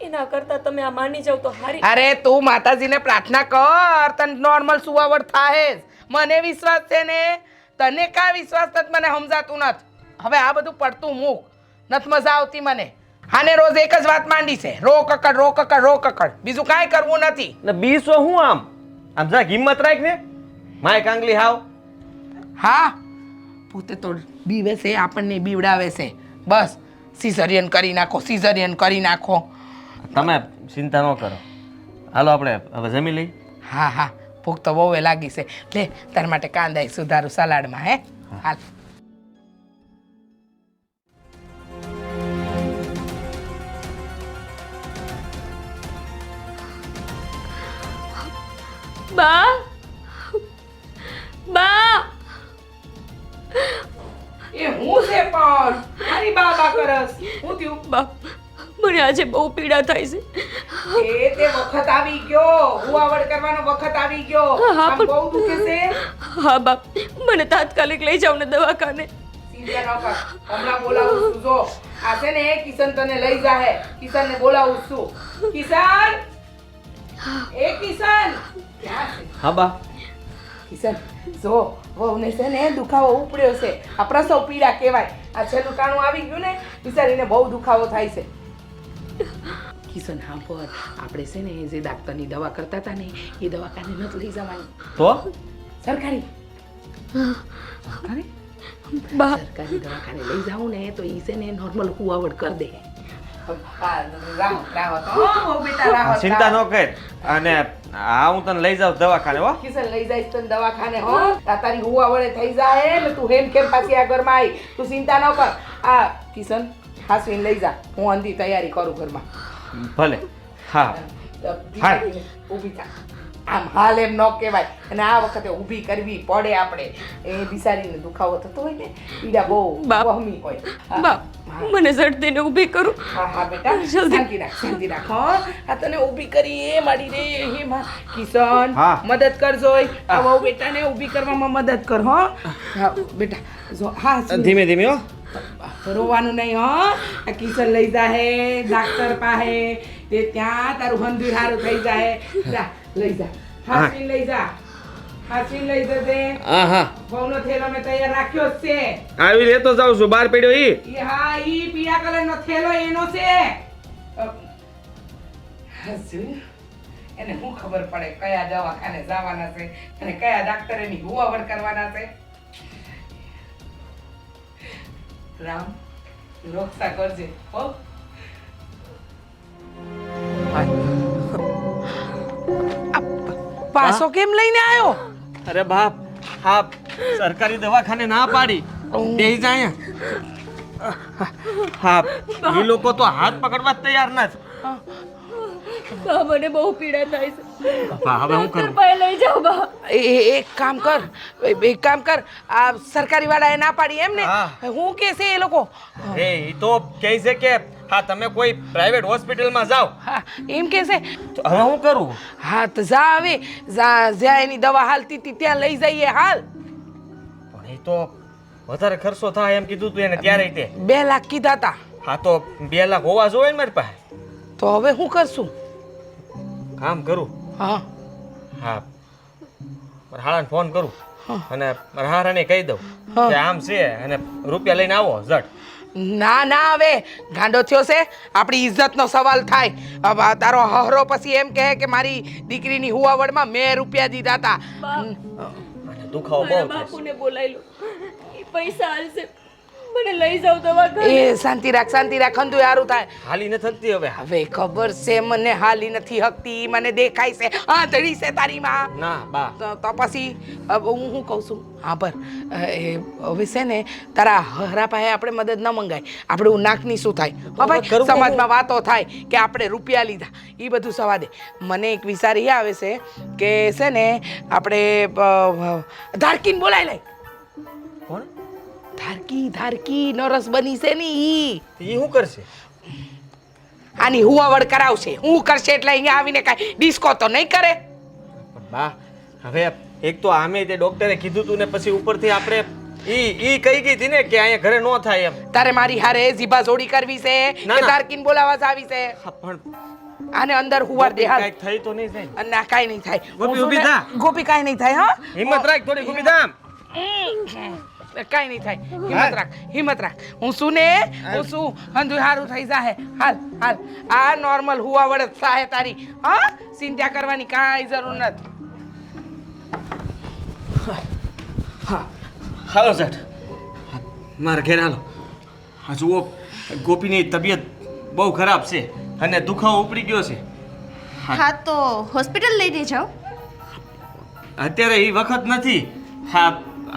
એના કરતા તમે આ માની જાવ તો હારી. અરે તું માતાજીને પ્રાર્થના કર, તને નોર્મલ સુવાવડ થાય જ. મને વિશ્વાસ છે ને, તને કા વિશ્વાસ નથી મને સમજાતું નથી. હવે આ બધું પડતું મૂક, નથી મજા આવતી મને. આને રોજ એક જ વાત માંડી છે, રો કકડ રો કકડ રો કકડ, બીજું કાંઈ કરવું નથી. ને બીસો હું આમ જરાક હિંમત રાખ ને. માય કાંગલી હાવ. હા પોતે તો બીવે છે, આપણને બીવડાવે છે. બસ સિઝરિયન કરી નાખો, સિઝરિયન કરી નાખો. તમે ચિંતા ન કરો. હાલો આપણે હવે જમી લઈ. હા હા ભૂખ તો બહુ લાગી છે. લે તાર માટે કાંદા સુધારું સલાડમાં. હે હાલ. બા બા એ હું છે પણ મારી બાબા કરસ હું થયું? બા મને આજે બહુ પીડા થાય છે. એ તે વખત આવી ગયો, હુવાવડ કરવાનો વખત આવી ગયો. હા, આમ પણ- બહુ દુખે છે. હા બા મને તાત્કાલિક લઈ જાવ ને દવાખાને. ચિંતા ન કર, હમણાં બોલાવું છું. જો આ છે ને કિશન તને લઈ જાહે. કિશન ને બોલાવું છું. કિશન, એ કિશન ક્યાં છે? હા બા. કિશન જો વહુને છે ને દુખાવો ઉપડ્યો છે. આ પ્રસવ પીડા કહેવાય. આ છેલ્લું ટાણું આવી ગયું ને, બિચારીને બહુ દુખાવો થાય છે. કિશન હા પર આપણે છે ને જે ડાક્ટરની દવા કરતા હતા ને એ દવાખાને નથી લઈ જવાની. તો સરકારી સરકારી બા સરકારી દવાખાને લઈ જાઉં ને તો ઈ છે ને નોર્મલ હુવાવડ કરી દે. રાહત રાહત હો બેટા રાહત. ચિંતા ન કર. અને હું તને લઈ જાઉં દવાખાને હો. કિશન લઈ જઈશ તને દવાખાને હો. આ તારી હુવાવડે થઈ જાય ને તું હેમ કેમ પાછી આ ઘરમાં આવી. તું ચિંતા ન કર. આ કિશન હાસવીને લઈ જા, હું અંધી તૈયારી કરું ઘરમાં. ભલે. હા ઊભી થા. આમ હાલ એમ ન કહેવાય. અને આ વખતે ઊભી કરવી પડે આપણે. એ બિચારીને દુખાવો થતો હોય ને, પીડા બહુ બાપ. વહમી હોય. હા. બા મને ઝડપીને ઊભી કરું. હા હા બેટા શાંતિ રાખ, શાંતિ રાખ. હા આ તને ઊભી કરી એ માડી રે હે માં. કિશન હા. મદદ કરજો. આ વહુ બેટાને ઊભી કરવામાં મદદ કર. હો હા બેટા જો. હા ધીમે ધીમે હો. રોવાનું નહીં. હો આ કિશન લઈ જાહે ડાક્ટર પાસે. તે ત્યાં તારું હંધુય સારું થઈ જાય. જા લઈ જા. હાસીને લઈ જા. હાસીને લઈ જજે. હા હા વહુનો થેલો મેં તૈયાર રાખ્યો જ છે. આવી લેતો જાઉં છું. બહાર પડ્યો ઈ. ઈ હા ઈ પીળા કલરનો થેલો એનો છે. હસુ એને શું ખબર પડે કયા દવાખાને જવાના છે અને કયા ડાક્ટરેની હુવાવડ કરવાના છે. રામ રક્ષા કરજે હો. પાછો કેમ લઈને આવ્યો? અરે બાપ, હા સરકારી દવાખાને ના પાડી. બેહી જા અહીંયા. હા એ લોકો તો હાથ પકડવા જ તૈયાર નથી. બા મને બહુ પીડા થાય છે. બા હવે હું કરું? પાસે લઈ જાઓ બા. એક કામ કર, એક કામ કર. આ સરકારી વાળાએ ના પાડી એમ ને? હા. હું કે છે એ લોકો? એ તો કહે છે કે હા તમે કોઈ પ્રાઇવેટ હોસ્પિટલમાં જાઓ. હા એમ કે છે. તો હવે હું કરું? હા તો જા હવે જ્યાં એની દવા હાલતી હતી ત્યાં લઈ જઈએ. હાલ. પણ એ તો વધારે ખર્ચો થાય એમ કીધું તું એને ત્યારે તે. 2 લાખ કીધા હતા. હા તો 2 લાખ હોવા જોઈએ ને મારી પાસે. તો હવે શું કરશું? કામ કરું. હા હા મારા હાળાને ફોન કરું અને મારા હારાને કહી દઉં હા. કે આમ છે અને રૂપિયા લઈને આવો ઝટ. ના ના હવે ગાંડો થયો છે. આપણી ઇજ્જતનો સવાલ થાય. હવે તારો હહરો પછી એમ કહે કે મારી દીકરીની હુવાવડમાં મેં રૂપિયા દીધા હતા. અને દુખાવો બહુ મારા થાય. બાપુને બોલાવી લો. એ પૈસા હાલશે. મને લઈ જાવ દવાખાને. એ શાંતિ રાખ, શાંતિ રાખ. ખંધુય સારું થાય. હાલી નથી થકતી હવે. હવે ખબર છે મને હાલી નથી હકતી. મને દેખાય છે આંધળી છે તારી માં. ના બા. તો પછી હવે હું શું કહું છું? હા પર હવે છે ને તારા હરા પાસે આપણે મદદ ન મંગાય. આપણું નાકની શું થાય? હા ભાઈ કરવું સમાજમાં વાતો થાય કે આપણે રૂપિયા લીધા. એ બધું સવા દે. મને એક વિચાર એ આવે છે કે છે ને આપણે ધારકીને બોલાવી લઈ. કોણ? ધારકી નરસ બની છે ને ઈ એ શું કરશે? આની હુવાવડ કરાવશે. હું કરશે એટલે અહીંયા આવીને કાંઈ ડિસ્કો તો નહીં કરે. પણ બા હવે એક તો આમે તે ડોક્ટરે કીધું તું ને પછી ઉપરથી આપણે ઈ કહી ગઈ હતી ને કે અહીંયા ઘરે ન થાય એમ. તારે મારી હારે જીભા જોડી કરવી છે ના, કે ના. ધારકીને બોલાવા જ આવી છે? હા, પણ આને અંદર હુવાર દે હાલ. કાંઈક થઈ તો નહીં થાય. અને ના કાંઈ નહીં થાય. ગોપી, હું ઊભી શું થા. ને- ગોપી કાંઈ નહીં થાય. હા હિંમત રાખ થોડી ગોપીધામ. કાંઈ નહીં થાય. હિંમત રાખ. હું શું ને હું શું હંધુય હારું થઈ જાહે. હાલ હાલ આ નોર્મલ હુવાવડ જ થાહે તારી. હા ચિંતા કરવાની કાંઈ જરૂર નથી. હાલો સેઠ, મારા ઘેર હાલો. હા જુઓ, ગોપીની તબિયત બહુ ખરાબ છે અને દુખાવો ઉપડી ગયો છે. હા તો હોસ્પિટલ લઈને જાઓ. અત્યારે એ વખત નથી. હા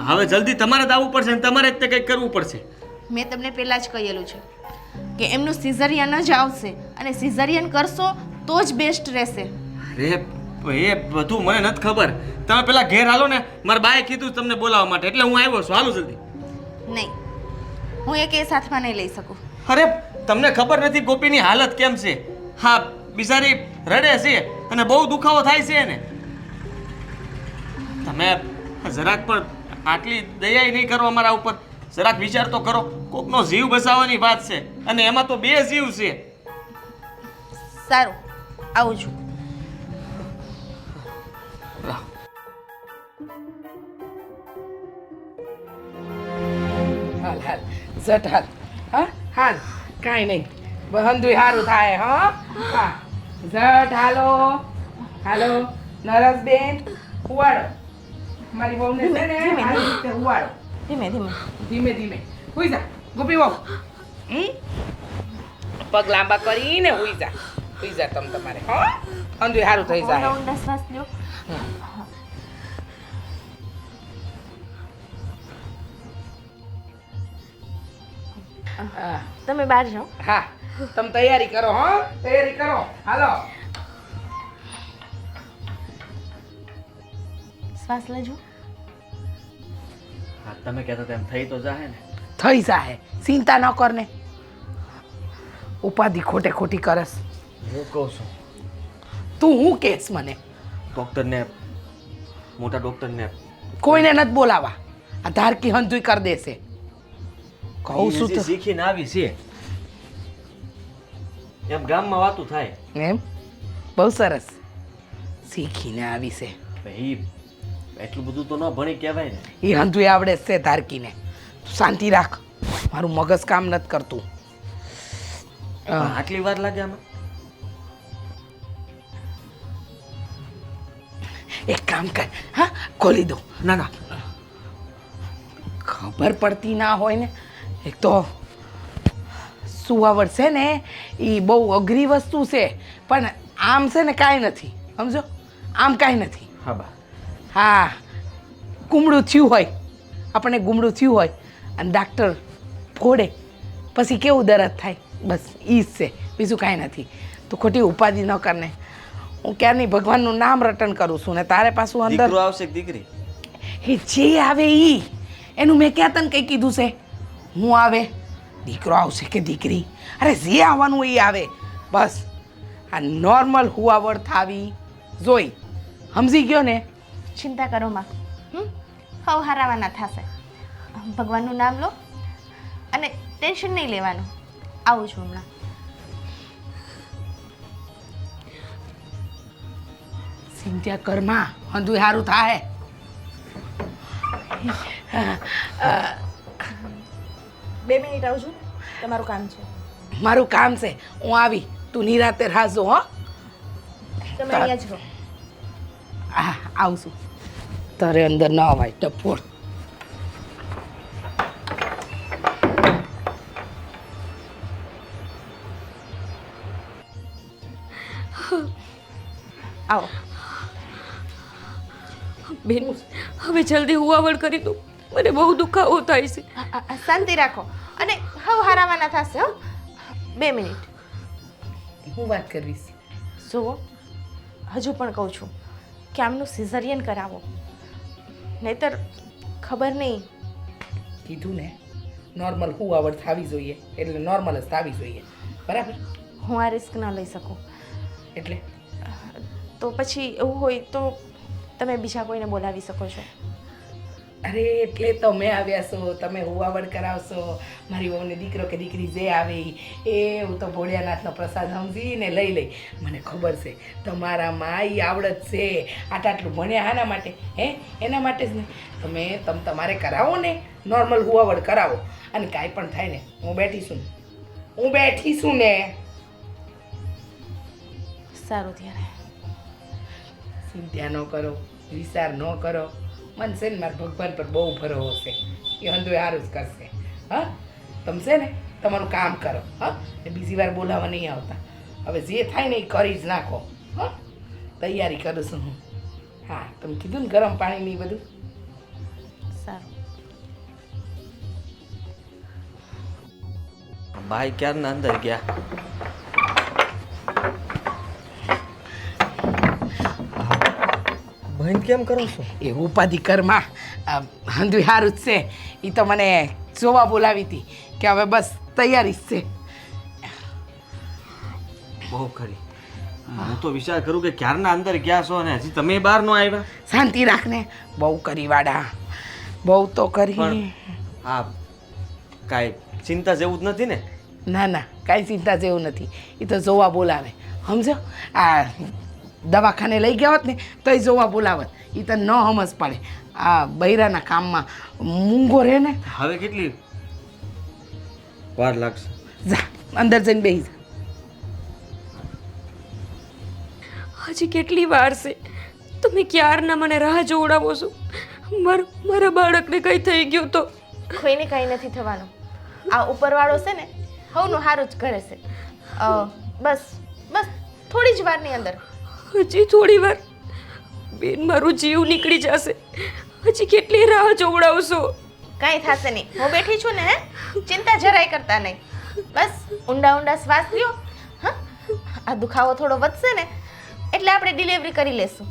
હવે જલ્દી તમારે જ આવવું પડશે અને તમારે જ તે કંઈક કરવું પડશે. મેં તમને પહેલાં જ કહેલું છે કે એમનું સિઝરિયન જ આવશે અને સિઝરિયન કરશો તો જ બેસ્ટ રહેશે. અરે એ બધું મને નથી ખબર. તમે પેલા ઘેર હાલો ને, મારા બાએ કીધું તમને બોલાવવા માટે એટલે હું આવ્યો છું. હાલો જલ્દી. નહીં, હું એ કેસ હાથમાં નહીં લઈ શકું. અરે તમને ખબર નથી ગોપીની હાલત કેમ છે. હા બિચારી રડે છે અને બહુ દુખાવો થાય છે એને. તમે જરાક પણ આટલી દયા નહીં કરો અમારા ઉપર. જરાક વિચાર તો કરો. કોકનો જીવ બચાવવાની વાત છે અને એમાં તો 2 જીવ છે. સારું, આવું છું. હાલ હાલ ઝટ હાલ. હા હાલ કાંઈ નહીં. હંધુય હારું થાય. હા ઝટ હાલો. હાલો નરસબેન હુવાડો. મારી વહુને છે ને આવી રીતે હુવાડો. ધીમે ધીમે. ધીમે ધીમે હુઈ જા ગોપી વહુ. પગ લાંબા કરીને હુઈ જા તમ તમારે. હા હંધુય હારું થઈ જાય. ઊંડા ઊંડા શ્વાસ લ્યો. હા તમે બહાર જાઓ. હા તમે તૈયારી કરો. હા તૈયારી કરો. હાલો શ્વાસ લેજો. હા તમે કહેતા તેમ થઈ તો જાહે ને. થઈ જાહે. ચિંતા ન કર ને. ઉપાધિ ખોટે ખોટી કરસ. હું કહું છું તું હું કેસ મને? ડૉક્ટરને, મોટા ડૉક્ટરને કોઈને નથી બોલાવા. આ ધારકી હંધુય કરી દેશે. કહું છું હજી તો શીખીને આવી છે એમ ગામમાં વાતું થાય. એમ બહુ સરસ શીખીને આવી છે. ભાઈ એટલું બધું તો ન ભણી કહેવાય ને. એ હંધુય આવડે જ છે ધારકીને. તું શાંતિ રાખ. મારું મગજ કામ નથી કરતું. પણ આટલી વાર લાગે આમાં? એક કામ કર. હા ખોલી દો. ના ના ખબર પડતી ના હોય ને. એક તો સુવાવડ છે ને એ બહુ અઘરી વસ્તુ છે. પણ આમ છે ને કાંઈ નથી. સમજો આમ કાંઈ નથી. હા બા. હા ગુમડું થયું હોય, આપણને ગુમડું થયું હોય અને ડાક્ટર ફોડે પછી કેવું દર્દ થાય, બસ એ જ છે, બીજું કાંઈ નથી. તું ખોટી ઉપાધિ ન કરને. હું ક્યારની ભગવાનનું નામ રટન કરું છું ને તારે પાછું અંદર દીકરો આવશે કે દીકરી? એ જે આવે એ એનું મેં ક્યાં તને કંઈ કીધું છે? હું આવે દીકરો આવશે કે દીકરી, અરે જે આવવાનું એ આવે. બસ આ નોર્મલ હુવાવડ થાવી જોઈ. સમજી ગયો ને? ચિંતા કરો માં. હવ હારાવાના થશે. ભગવાનનું નામ લો અને ટેન્શન નહીં લેવાનું. આવું છું હમણાં. ચિંતા કરમાં હંધુય સારું થાય. 2 મિનિટ આવજો, તમારું કામ છે. મારું કામ છે, હું આવી. તું નિરાતે રાહજો. હો તમે અહીંયા જ રહો. હા આવશું. તારે અંદર ન અવાય ટપોર. આવો. બેન હવે જલ્દી હુવાવડ કરી દો. મને બહુ દુખાવો થાય છે. શાંતિ રાખો અને હવ હારાવાના થશે. હો 2 મિનિટ. હું વાત કરીશ. જુઓ, હજુ પણ કહું છું કે આમનું સિઝરિયન કરાવો, નહીતર ખબર નહીં. કીધું ને નોર્મલ હુવાવડ થવી જોઈએ એટલે નોર્મલ જ થવી જોઈએ બરાબર. હું આ રિસ્ક ન લઈ શકું. એટલે તો પછી એવું હોય તો તમે બીજા કોઈને બોલાવી શકો છો. અરે એટલે તમે આવ્યા છો, તમે હુવાવડ કરાવશો, મારી વહુને દીકરો કે દીકરી જે આવે એ હું તો ભોળિયાનાથનો પ્રસાદ સમજીને લઈ લઈ. મને ખબર છે તમારામાં એ આવડત છે, આટલું ભણ્યા આના માટે હે, એના માટે જ ને. તમે તમારે કરાવો ને, નોર્મલ હુવાવડ કરાવો અને કાંઈ પણ થાય ને હું બેઠી છું ને. સારું ત્યારે. ચિંતા ન કરો, વિચાર ન કરો. મન છે ને મારા ભગવાન પર બહુ ભરોસો છે, એ હંધુએ સારું જ કરશે. હા તમે છે ને તમારું કામ કરો. હા ને બીજી વાર બોલાવવા નહીં આવતા. હવે જે થાય ને એ કરી જ નાખો. હા તૈયારી કરું છું હું. હા તમે કીધું ને ગરમ પાણીની બધું. સારું. ભાઈ ક્યારના અંદર ગયા. બંધ કેમ કરો છો? એ ઉપાધિ કરમાં હંધુએ સારું જ છે. એ તો મને જોવા બોલાવી હતી કે હવે બસ તૈયારી જ છે. બહુ ખરી. હું તો વિચાર કરું કે ક્યારના અંદર ગયા છો અને હજી તમે બહાર નો આવ્યા. શાંતિ રાખને, બહુ કરી વાડા, બહુ તો કરી. પણ હા કાંઈ ચિંતા જેવું જ નથી ને? ના ના કાંઈ ચિંતા જેવું નથી. એ તો જોવા બોલાવે સમજો. આ દવાખાને લઈ ગયા હોત ને તો એ જોવા બોલાવત. એ તો ન સમજ પડે. આ બૈરાના કામમાં મૂંગો રહે ને. હવે કેટલી વાર લાગશે? જા અંદર જઈને બેસી જા. હજી કેટલી વાર છે? તમે ક્યારના મને રાહ જોવડાવો છો. મારા બાળકને કંઈ થઈ ગયું તો? કોઈને કંઈ નથી થવાનું. આ ઉપરવાળો છે ને હવનું સારું જ કરે છે. બસ બસ થોડી જ વારની અંદર. હજી થોડી વાર બેન, મારું જીવ નીકળી જશે. હજી કેટલી રાહ જોવડાવશો? કાંઈ થશે નહીં, હું બેઠી છું ને. ચિંતા જરાય કરતા નહીં. બસ ઊંડા ઊંડા શ્વાસ લ્યો. હા આ દુખાવો થોડો વધશે ને એટલે આપણે ડિલિવરી કરી લેશું.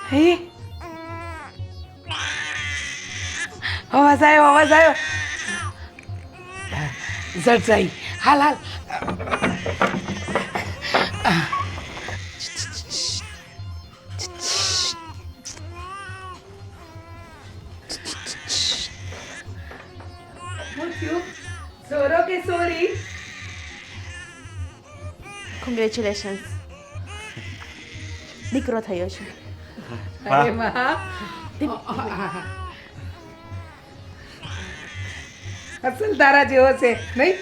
હે અવાજ આવ્યો. ઝડસાઈ હાલ હાલ. સોરો કે સોરી? કોંગ્રેચ્યુલેશન્સ, દીકરો થયો છે. અરે વાહ. અસલ તારા જેવો છે નહીં?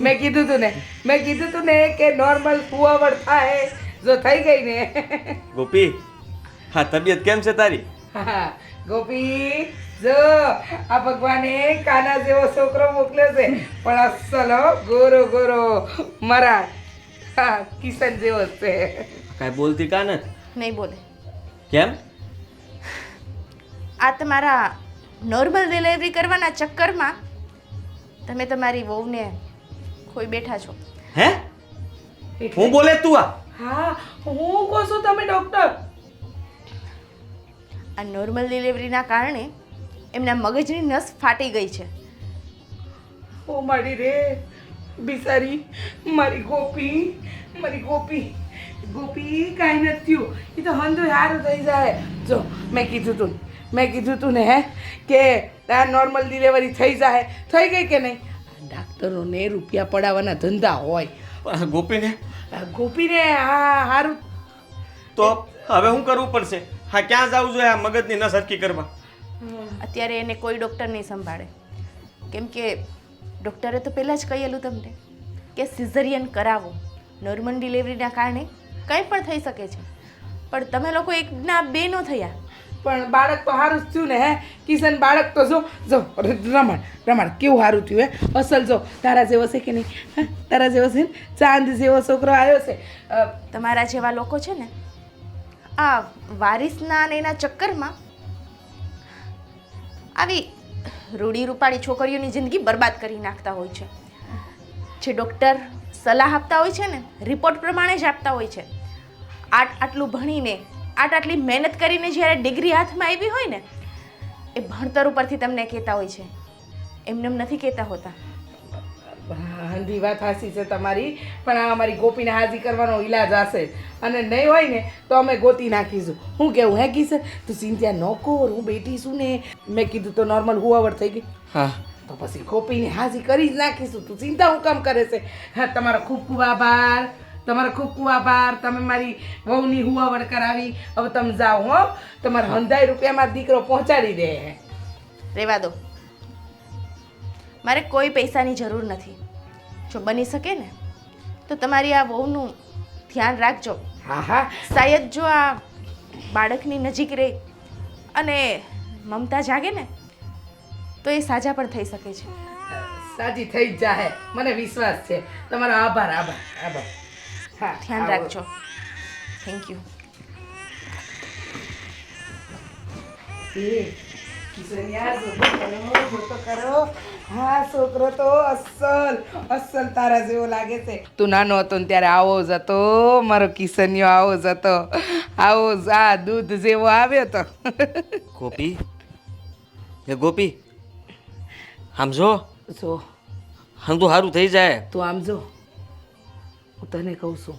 મેં કીધું તું ને કે નોર્મલ ફુવાવડ થાય જો થઈ ગઈ ને. ગોપી, હા તબિયત કેમ છે તારી? હા ગોપી જો આ ભગવાને કાના જેવો છોકરો મોકલ્યો છે પણ અસલ હો, ગોરો ગોરો મારા હા કિશન જેવો છે. કાંઈ બોલતી કા નથી? નહીં બોલે. કેમ? આ તમારા નોર્મલ ડિલિવરી કરવાના ચક્કરમાં તમે તમારી વહુને ખોઈ બેઠા છો. હે? હું બોલે તું આ? હા હું કહું છું તમે ડૉક્ટર. આ નોર્મલ ડિલિવરીના કારણે એમના મગજની નસ ફાટી ગઈ છે. ઓ મારી રે બિચારી મારી ગોપી કાંઈ નથી થયું. એ તો હંધુય સારું થઈ જાય. જો મેં કીધું તું ને હે કે આ નોર્મલ ડિલિવરી થઈ જાય. થઈ ગઈ કે નહીં? ડાક્ટરોને રૂપિયા પડાવવાના ધંધા હોય. પણ ગોપીને ગોપીને હા સારું. તો હવે શું કરવું પડશે? હા ક્યાં જવું જોઈએ આ મગજની નસ હરકી કરવા? અત્યારે એને કોઈ ડૉક્ટર નહીં સંભાળે. કેમ કે ડૉક્ટરે તો પહેલાં જ કહેલું તમને કે સિઝરિયન કરાવો. નોર્મલ ડિલિવરીના કારણે કંઈ પણ થઈ શકે છે. પણ તમે લોકો એકના બે નો થયા. પણ બાળક તો સારું જ થયું ને હે કિશન બાળક તો જો જો રમણ કેવું સારું થયું હે અસલ જો તારા જેવો છે કે નહીં હે તારા જેવો છે ને ચાંદ જેવો છોકરો આવ્યો છે તમારા જેવા લોકો છે ને આ વારિસના અને એના ચક્કરમાં આવી રૂડી રૂપાળી છોકરીઓની જિંદગી બરબાદ કરી નાખતા હોય છે. જે ડૉક્ટર સલાહ આપતા હોય છે ને રિપોર્ટ પ્રમાણે જ આપતા હોય છે. આટલું ભણીને આટલી મહેનત કરીને જ્યારે ડિગ્રી હાથમાં આવી હોય ને એ ભણતર ઉપરથી તમને કહેતા હોય છે, એમને નથી કહેતા હોતા. હંધી વાત હાસી છે તમારી, પણ આ અમારી ગોપીને હાજી કરવાનો ઈલાજ હશે અને નહીં હોય ને તો અમે ગોતી નાખીશું. હું કેવું હે કિશન તું ચિંતા ન કર, હું બેઠી છું ને. મેં કીધું તો નોર્મલ હુવાવડ થઈ ગઈ. હા તો પછી ગોપીને હાજી કરી જ નાખીશું. તું ચિંતા હું કામ કરે છે? હા તમારો ખૂબ ખૂબ આભાર, તમારો ખૂબ ખૂબ આભાર. તમે મારી વહુની હુવાવડ કરાવી. હવે તમે જાઓ હો, તમારા 100 રૂપિયામાં દીકરો પહોંચાડી દે. રહેવા દો, મારે કોઈ પૈસાની જરૂર નથી. જો બની શકે ને તો તમારી આ વહુનું ધ્યાન રાખજો. હા હા શાયદ જો આ બાળકની નજીક રહે અને મમતા જાગે ને તો એ સાજા પણ થઈ શકે છે. સાજી થઈ જ જાહે, મને વિશ્વાસ છે. તમારો આભાર આભાર આભાર. હા ધ્યાન રાખજો. Thank you. હા છોકરો તો અસલ તારા જેવો લાગે છે. તું નાનો હતો ને ત્યારે આવો જ હતો મારો કિશન્યો, આવો જ હતો, આવો જ આ દૂધ જેવો આવ્યો તો. ગોપી એ ગોપી આમ જો, જો આમ તો સારું થઈ જાય. તું આમ જો, હું તને કહું છું,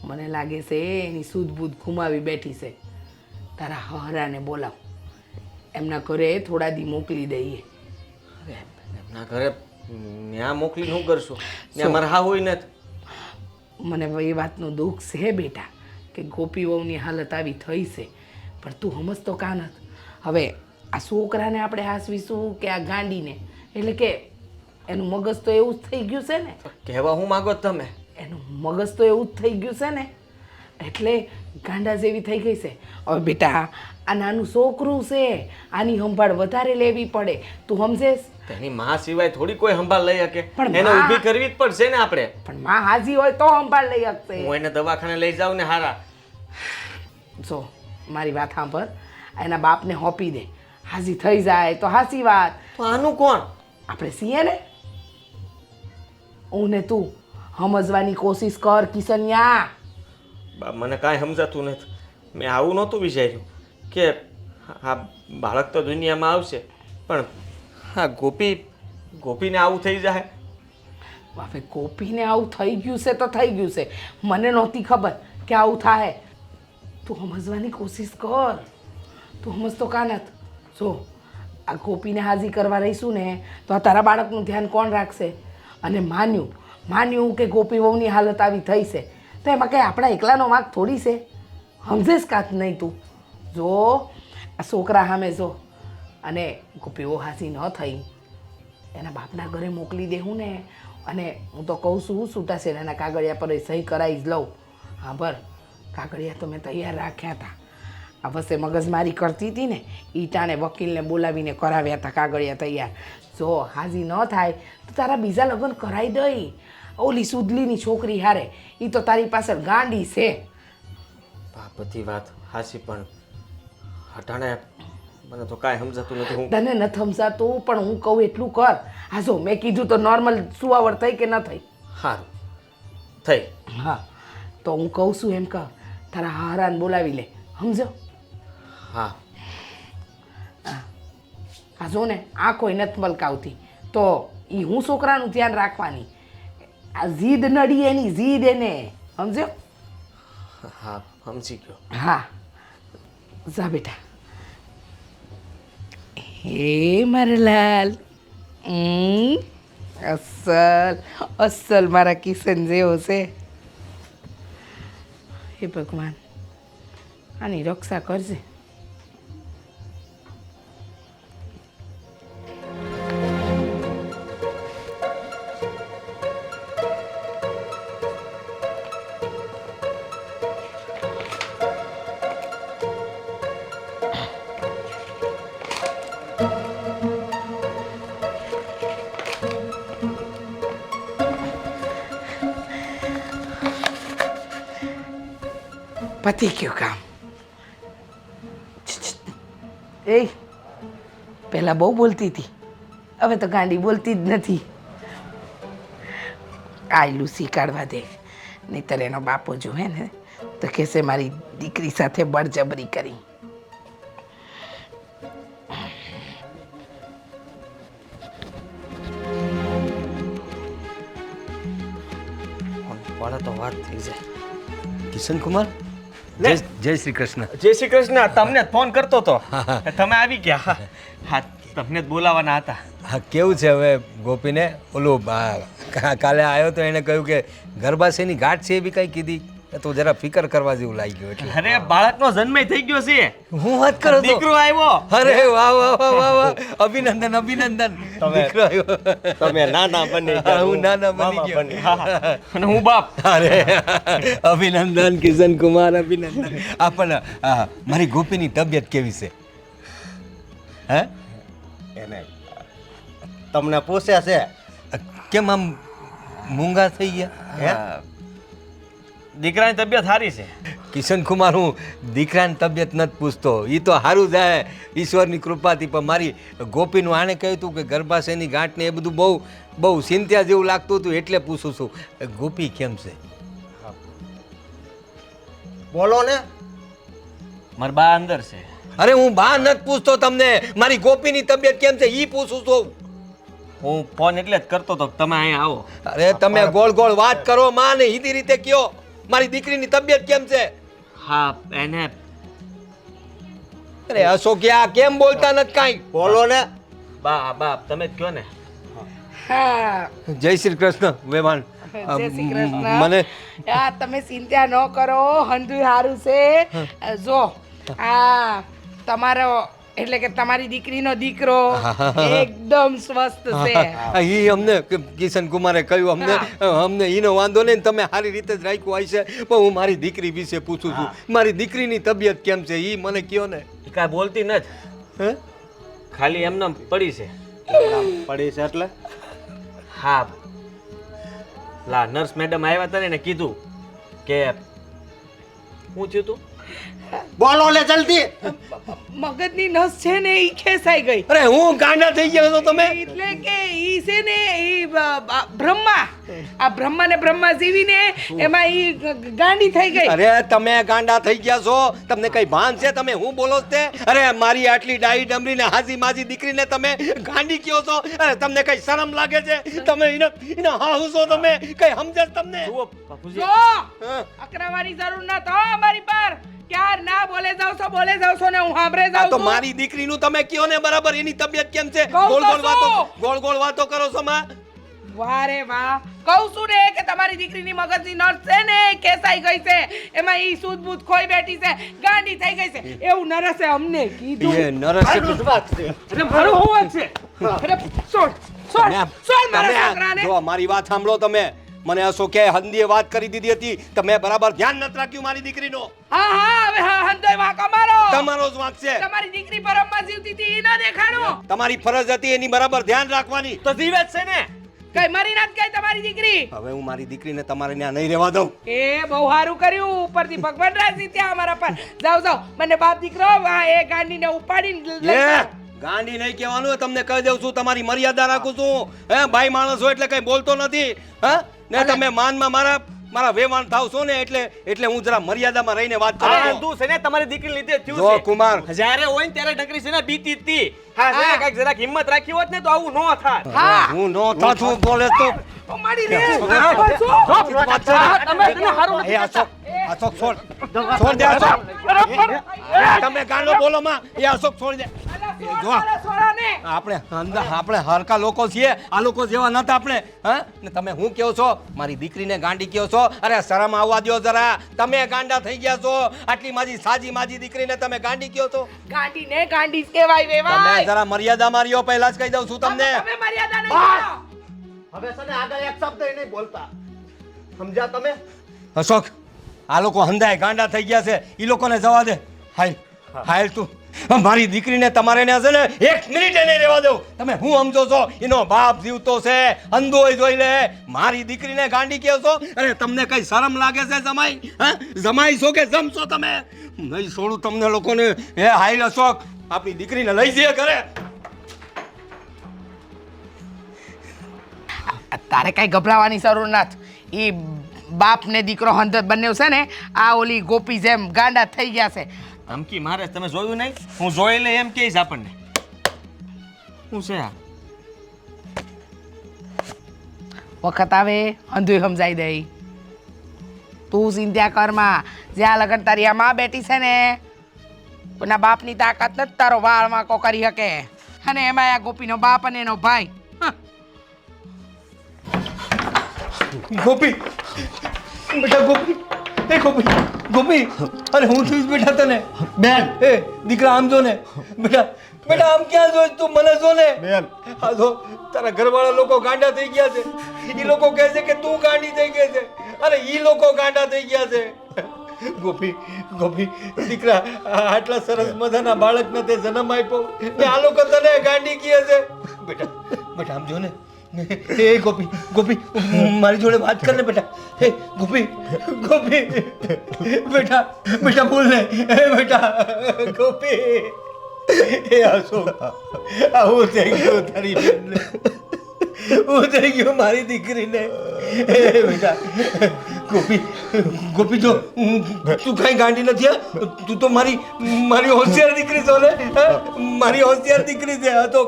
મને લાગે છે એની સૂધ બૂધ ઘુમાવી બેઠી છે. તારા હરાને બોલાવ, એમના ઘરે થોડા દી મોકલી દઈએ. એમના ઘરે ત્યાં મોકલી શું કરશું? ત્યાં મારે હા હોય નથી. મને એ વાતનું દુઃખ છે બેટા કે ગોપી વહુની હાલત આવી થઈ છે, પણ તું સમજતો કાં નથી. હવે આ છોકરાને આપણે હાસવીશું કે આ ગાંડીને? એટલે કે એનું મગજ તો એવું જ થઈ ગયું છે ને. કહેવા હું માગો છો તમે? એનું મગજ તો એવું જ થઈ ગયું છે ને, એટલે ગાંડા જેવી થઈ ગઈ છે. હવે બેટા આ નાનું છોકરું છે, આની સંભાળ વધારે લેવી પડે, તું સમજેશ? તેની માં સિવાય થોડી કોઈ સંભાળ લઈ શકે? પણ એને માં- ઊભી કરવી જ પડશે ને આપણે. પણ માં હાજી હોય તો સંભાળ લઈ શકશે. હું એને દવાખાને લઈ જાઉં ને હારા. જો મારી વાત સાંભળ, એના બાપને હોપી દે, હાજી થઈ જાય તો હાસી વાત. તો આનું કોણ? આપણે છીએ ને. હું ને તું સમજવાની કોશિશ કર કિશન્યા. બા મને કાંઈ સમજાતું નથી. મેં આવું નહોતું વિચાર્યું કે આ બાળક તો દુનિયામાં આવશે, પણ હા ગોપીને આવું થઈ જાય. હવે ગોપીને આવું થઈ ગયું છે તો થઈ ગયું છે, મને નહોતી ખબર કે આવું થાય. તું સમજવાની કોશિશ કર, તું સમજતો કાં નથી? જો આ ગોપીને હાજી કરવા રહીશું ને તો આ તારા બાળકનું ધ્યાન કોણ રાખશે? અને માન્યું કે ગોપી વહુની હાલત આવી થઈ છે તો એમાં કંઈ આપણા એકલાનો વાંક થોડી છે? સમજેશ કાં નહીં તું? જો આ છોકરા સામે જો, અને ગોપી વહુ હાસી ન થઈ એના બાપના ઘરે મોકલી દેવું ને. અને હું તો કહું છું છૂટાછેડાના કાગળિયા પર સહી કરાવી જ લઉં. હા બર, કાગળિયા તો મેં તૈયાર રાખ્યા હતા. આ વસે મગજમારી કરતી હતી ને એ ટાણે વકીલને બોલાવીને કરાવ્યા હતા કાગળિયા તૈયાર. જો હાજી ન થાય તો તારા બીજા લગ્ન કરાવી દઈ. ઓલી સુદલીની છોકરી હારે, એ તો તારી પાછળ ગાંડી છે. આ બધી વાત હાસી, પણ હટાણે મને તો કાંઈ સમજાતું નથી. હું તને નથી સમજાતું, પણ હું કહું એટલું કર. હા જો મેં કીધું તો નોર્મલ સુવાવડ થઈ કે ન થઈ? સારું થઈ. હા તો હું કહું છું એમ કર, તારા હારાને બોલાવી લે, સમજો? હા હા જો ને આંખોય નથી મલકાવતી તો એ હું છોકરાનું ધ્યાન રાખવાની. આ જીદ નડી એની જીદ એને, સમજો? હા સમજી ગયો. હા જા બેટા. હે મારા લાલ, અસલ મારા કિશન જેવો છે. હે ભગવાન આની રક્ષા કરજે. પતી ગયું કામ. એ પહેલાં બહુ બોલતી હતી, હવે તો ગાંડી બોલતી જ નથી. આયલું શીખાડવા દે, નહીંતર એનો બાપો જોવે ને તો કહેશે મારી દીકરી સાથે બળજબરી કરી. પડે તો વાત થઈ જાય. કિશનકુમાર, લે. જય શ્રી કૃષ્ણ. જય શ્રી કૃષ્ણ. તમને ફોન કરતો તો તમે આવી ગયા. હા, તમને જ બોલાવાના હતા. હા, કેવું છે હવે ગોપીને? ઓલું કાલે આવ્યો તો એને કહ્યું કે ગરબાસેની ગાંઠ છે એ બી કંઈ કીધી તો જરા ફિકર કરવા જેવું લાગ્યું. એટલે અરે બાળકનો જન્મ થઈ ગયો છે. હું વાત કરું દીકરો આવ્યો. અરે વાહ વાહ વાહ વાહ વાહ, અભિનંદન અભિનંદન. દીકરો આવ્યો. તમે નાના બની હા, હું નાના બની ગયો. અને હું બાપ. અરે અભિનંદન કિશનકુમાર, અભિનંદન. આ પણ મારી ગોપીની તબિયત કેવી છે? હે? એને તમને પૂછે છે કેમ આમ મૂંગા થઈ ગયા? હે? દીકરાની તબિયત સારી છે. કિશનકુમાર, હું દીકરાની તબિયત નથી પૂછતો, એ તો સારું જાય ઈશ્વરની કૃપાથી. પણ મારી ગોપીનું આણે કહ્યું હતું કે ગર્ભાશયની ગાંઠને એ બધું બહુ બહુ ચિંતા જેવું લાગતું હતું, એટલે પૂછું છું. ગોપી કેમ છે? બોલો ને. મારા બા અંદર છે. અરે હું બા નથી પૂછતો તમને, મારી ગોપીની તબિયત કેમ છે એ પૂછું છું. હું ફોન એટલે જ કરતો હતો તમે અહીંયા આવો. અરે તમે ગોળ ગોળ વાત કરો માં, ને સીધી રીતે કયો મારી દીકરીની તબિયત કેમ છે? હા, એને અરે અશોકિયા, કેમ બોલતા નથી કાંઈ? બોલો ને. બા તમે જ કહો ને. હા, જય શ્રી કૃષ્ણ વેવાણ. જય શ્રી કૃષ્ણ. મને આ તમે ચિંતા ન કરો, હંધુય સારું છે. જો આ તમારો એટલે કે તમારી દીકરીનો દીકરો એકદમ સ્વસ્થ છે. ઈ અમને કિશનકુમારે કહ્યું, અમને ઈનો વાંધો નહીં, તમે સારી રીતે જ રાખ્યું હશે. પણ હું મારી દીકરી વિશે પૂછું છું, મારી દીકરીની તબિયત કેમ છે ઈ મને કયો ને. એ કાંઈ બોલતી નથી. હે? ખાલી એમને પડી છે. પડી છે એટલે હા, લા નર્સ મેડમ આવ્યા હતા ને એને કીધું કે હું થયું તું. બોલો લે જલ્દી. મગજની નસ છે ને ઈ ખેંચાઈ ગઈ. અરે હું ગાંડા થઈ ગયો તો તમે. એટલે કે ઈ છે ને ઈ બ્રહ્મા, આ બ્રહ્મા ને બ્રહ્મા જીવીને એમાં ઈ ગાંડી થઈ ગઈ. અરે તમે ગાંડા થઈ ગયા છો, તમને કઈ ભાન છે? તમે હું બોલો તે? અરે મારી આટલી ડાઈ ડમરી ને હાજી માજી દીકરીને તમે ગાંડી કયો છો? અરે તમને કઈ શરમ લાગે છે? તમે એને હાહુ છો? તમે કઈ સમજે છે તમને? જુઓ બાપુજી, જો અકરાવાની જરૂર ન તો મારી પર ક્યાર ના બોલે જાવ છો ને હું સાંભળે આ જાઉં તો છું. મારી દીકરીનું તમે કયો ને બરાબર, એની તબિયત કેમ છે? કહું ગોળ તો ગોળ વાતો, છું. ગોળ ગોળ વાતો કરો છો માં. વાહ રે વાહ, કહું છું ને કે તમારી દીકરીની મગજની નસ છે ને એ ખેંચાઈ ગઈ છે, એમાં ઈ સૂઝબૂઝ ખોઈ બેઠી છે, ગાંડી થઈ ગઈ છે. એવું નરસે અમને કીધું. એ નરસ અરે મારો હોવા છે. અરે છોડ મારા છોકરાને. જો મારી વાત સાંભળો તમે. મને અશોકે હંદીએ વાત કરી દીધી હતી, તમે બરાબર ધ્યાન નથી રાખ્યું મારી દીકરીનો. હા હવે હંધોય વાંકો મારો. તમારો જ વાંક છે. તમારી દીકરી પરમમાં જીવતી હતી ઈ ના દેખાડો. તમારી ફરજ હતી એની બરાબર ધ્યાન રાખવાની. તો જીવે જ છે ને. કઈ મરી નાથ ગઈ તમારી દીકરી. હવે હું મારી દીકરીને તમારે ત્યાં નહીં રહેવા દઉં. એ બહુ સારું કર્યું, ઉપરથી ભગવાન રાજી ત્યાં અમારા પર. જાવ મને બાપ દીકરો એ ગાંડીને ઉપાડીને લઈ જાઓ. ગાંડી નહીં કહેવાનું, તમને કહી દઉં છું, તમારી મર્યાદા રાખું છું. હે ભાઈ માણસ હોય એટલે કઈ બોલતો નથી. હા ને તમે માનમાં મારા વેવાણ થાવ છો ને એટલે હું જરા મર્યાદામાં રહીને વાત કરું છું. તું છે ને તમારી દીકરી લીધે થયું જો છે. કુમાર, જ્યારે હોય ને ત્યારે નકરી છે ને બીતી જ તી. હા છે ને કાંઈક જરાક હિંમત રાખી હોત ને તો આવું ન થાત. હા હું નો થાતું બોલે તો મારી રે. તમે છે ને હારું એ અશોક છોડ દે અશોક. તમે ગાંડો બોલો માં. એ અશોક છોડ દે. જો આપણે હરકા લોકો છીએ, આ લોકો જેવા નતા આપણે. હા ને તમે હું કહો છો? મારી દીકરીને ગાંડી કહો છો? અરે શરમ આવવા દ્યો જરા. તમે ગાંડા થઈ ગયા છો. આટલી માજી દીકરીને તમે ગાંડી કહો છો? ગાંડી ને ગાંડી જ કહેવાય તમે વેવાય. જરા મર્યાદા માર્યો, પહેલા જ કહી દઉં છું તમને. તમે મર્યાદા નહીં કરો. હવે છે ને આગળ એક શબ્દ નહીં બોલતા. સમજ્યા તમે? અશોક, આ લોકો હંધાય ગાંડા થઈ ગયા છે, ઈ લોકોને જવા દે. હાલ તું મારી દીકરીને તમારે ને છે ને 1 મિનિટે નહીં રહેવા દો. તમે હું સમજો છો? એનો બાપ જીવતો છે, અંધોય જોઈ લે. મારી દીકરીને ગાંડી કહો છો? અરે તમને કઈ શરમ લાગે છે જમાઈ? હા, જમાઈ છો કે જમશો તમે? નહીં છોડું તમને લોકોને. હે હાઈલ અશોક, આપણી દીકરીને લઈ જઈએ ઘરે. તારે કાંઈ ગભરાવાની જરૂર નથી. એ બાપ ને દીકરો હંધત બંને છે ને આ ઓલી ગોપી જેમ ગાંડા થઈ ગયા છે. ધમકી મારે તમે જોયું નહીં? હું જોઈ લે એમ કહીશ આપણને. શું છે આ? વખત આવે અંધુય સમજાઈ દે. તું ચિંતા કરમાં. જ્યાં લગન તારી આ માં બેઠી છે ને કોના બાપની તાકાત નથી તારો વાળ વાંકો કરી શકે. અને એમાં આ ગોપીનો બાપ અને એનો ભાઈ. ગોપી બેટા, ગોપી, એ ગોપી, ગોપી, અરે હું છું બેટા તને. બેન, એ દીકરા આમ જો ને બેટા, બેટા આમ ક્યાં જોઈશ તું? મને જો ને બેન. આ જો તારા ઘરવાળા લોકો ગાંડા થઈ ગયા છે. એ લોકો કહે છે કે તું ગાંડી થઈ ગઈ છે. અરે ઈ લોકો ગાંડા થઈ ગયા છે. ગોપી, ગોપી, દીકરા, આટલા સરસ મજાના બાળકને તે જન્મ આપ્યો ને આ લોકો તને ગાંડી કહે છે. બેટા, બેટા આમ જો ને. હે ગોપી, ગોપી, મારી જોડે વાત કર ને બેટા. હે ગોપી, ગોપી, બેટા, બેટા બોલ ને. હે બેટા, ગોપી. હે અશોક, આવું થઈ ગયું તારી બેનને. હું થઈ ગયો મારી દીકરીને. હે બેટા, ગોપી, ગોપી જો તું કાંઈ ગાંડી નથી. હા, તું તો મારી મારી હોશિયાર દીકરી છો ને. મારી હોશિયાર દીકરી છે. તો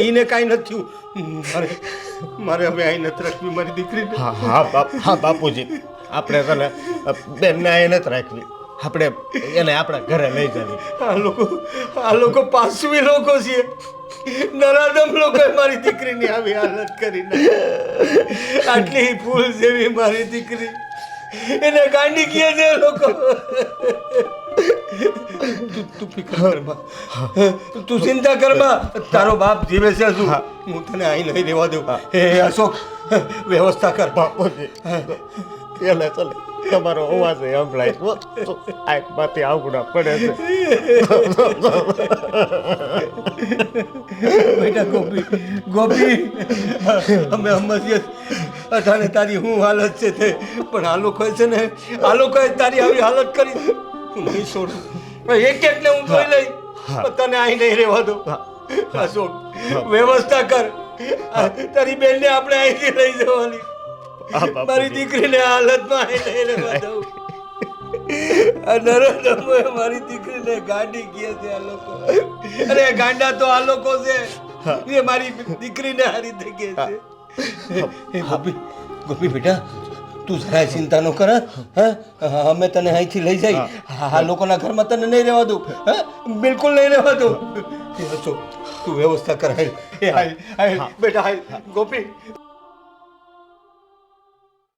એને કાંઈ નથી થયું. મારે હવે અહીં નથી રાખવી મારી દીકરીને. હા બાપુજી, આપણે છે ને બેનને અહીં નથી રાખવી. આપણે એને આપણા ઘરે લઈ જવી. આ લોકો પાસવી લોકો છે. નરાધમ લોકોએ મારી દીકરીની આવી હાલત કરી નાખી. આટલી ફૂલ જેવી મારી દીકરી એને ગાંડી કહે છે લોકો. તું ફિકર કરમાં, તું ચિંતા કરમાં. તારો બાપ જીવે છે શું? હું તને અહીં નહીં રહેવા દઉં. હે અશોક, વ્યવસ્થા કર. બાપુજી એને ચાલે તમારો અવાજ સંભળાય. આંખમાંથી આવડા પડે છે. બેટા ગોપી, ગોપી, અમે સમજીએ અટાણે તારી શું હાલત છે તે, પણ આ લોકોએ છે ને, આ લોકોએ તારી આવી હાલત કરી. હું નહીં છોડું. એક એકને હું જોઈ લઈ. તને અહીં નહીં રહેવા દો. અશોક, વ્યવસ્થા કર. તારી બેનને આપણે અહીંથી લઈ જવાની. મારી દીકરીને હાલતમાં અહીં નહીં રહેવા દઉં. આ નરેન્દ્રમોએ મારી દીકરીને ગાંડી કહે છે આ લોકો. અરે ગાંડા તો આ લોકો છે. એ મારી દીકરીને આ રીતે કહે છે. ગોપી, ગોપી બેટા, તું જરાય ચિંતા ન કર. હા, અમે તને અહીંથી લઈ જઈ. આ લોકોના ઘરમાં તને નહીં રહેવા દઉં. હા, બિલકુલ નહીં રહેવા દઉં. તું વ્યવસ્થા કર. બેટા, ગોપી,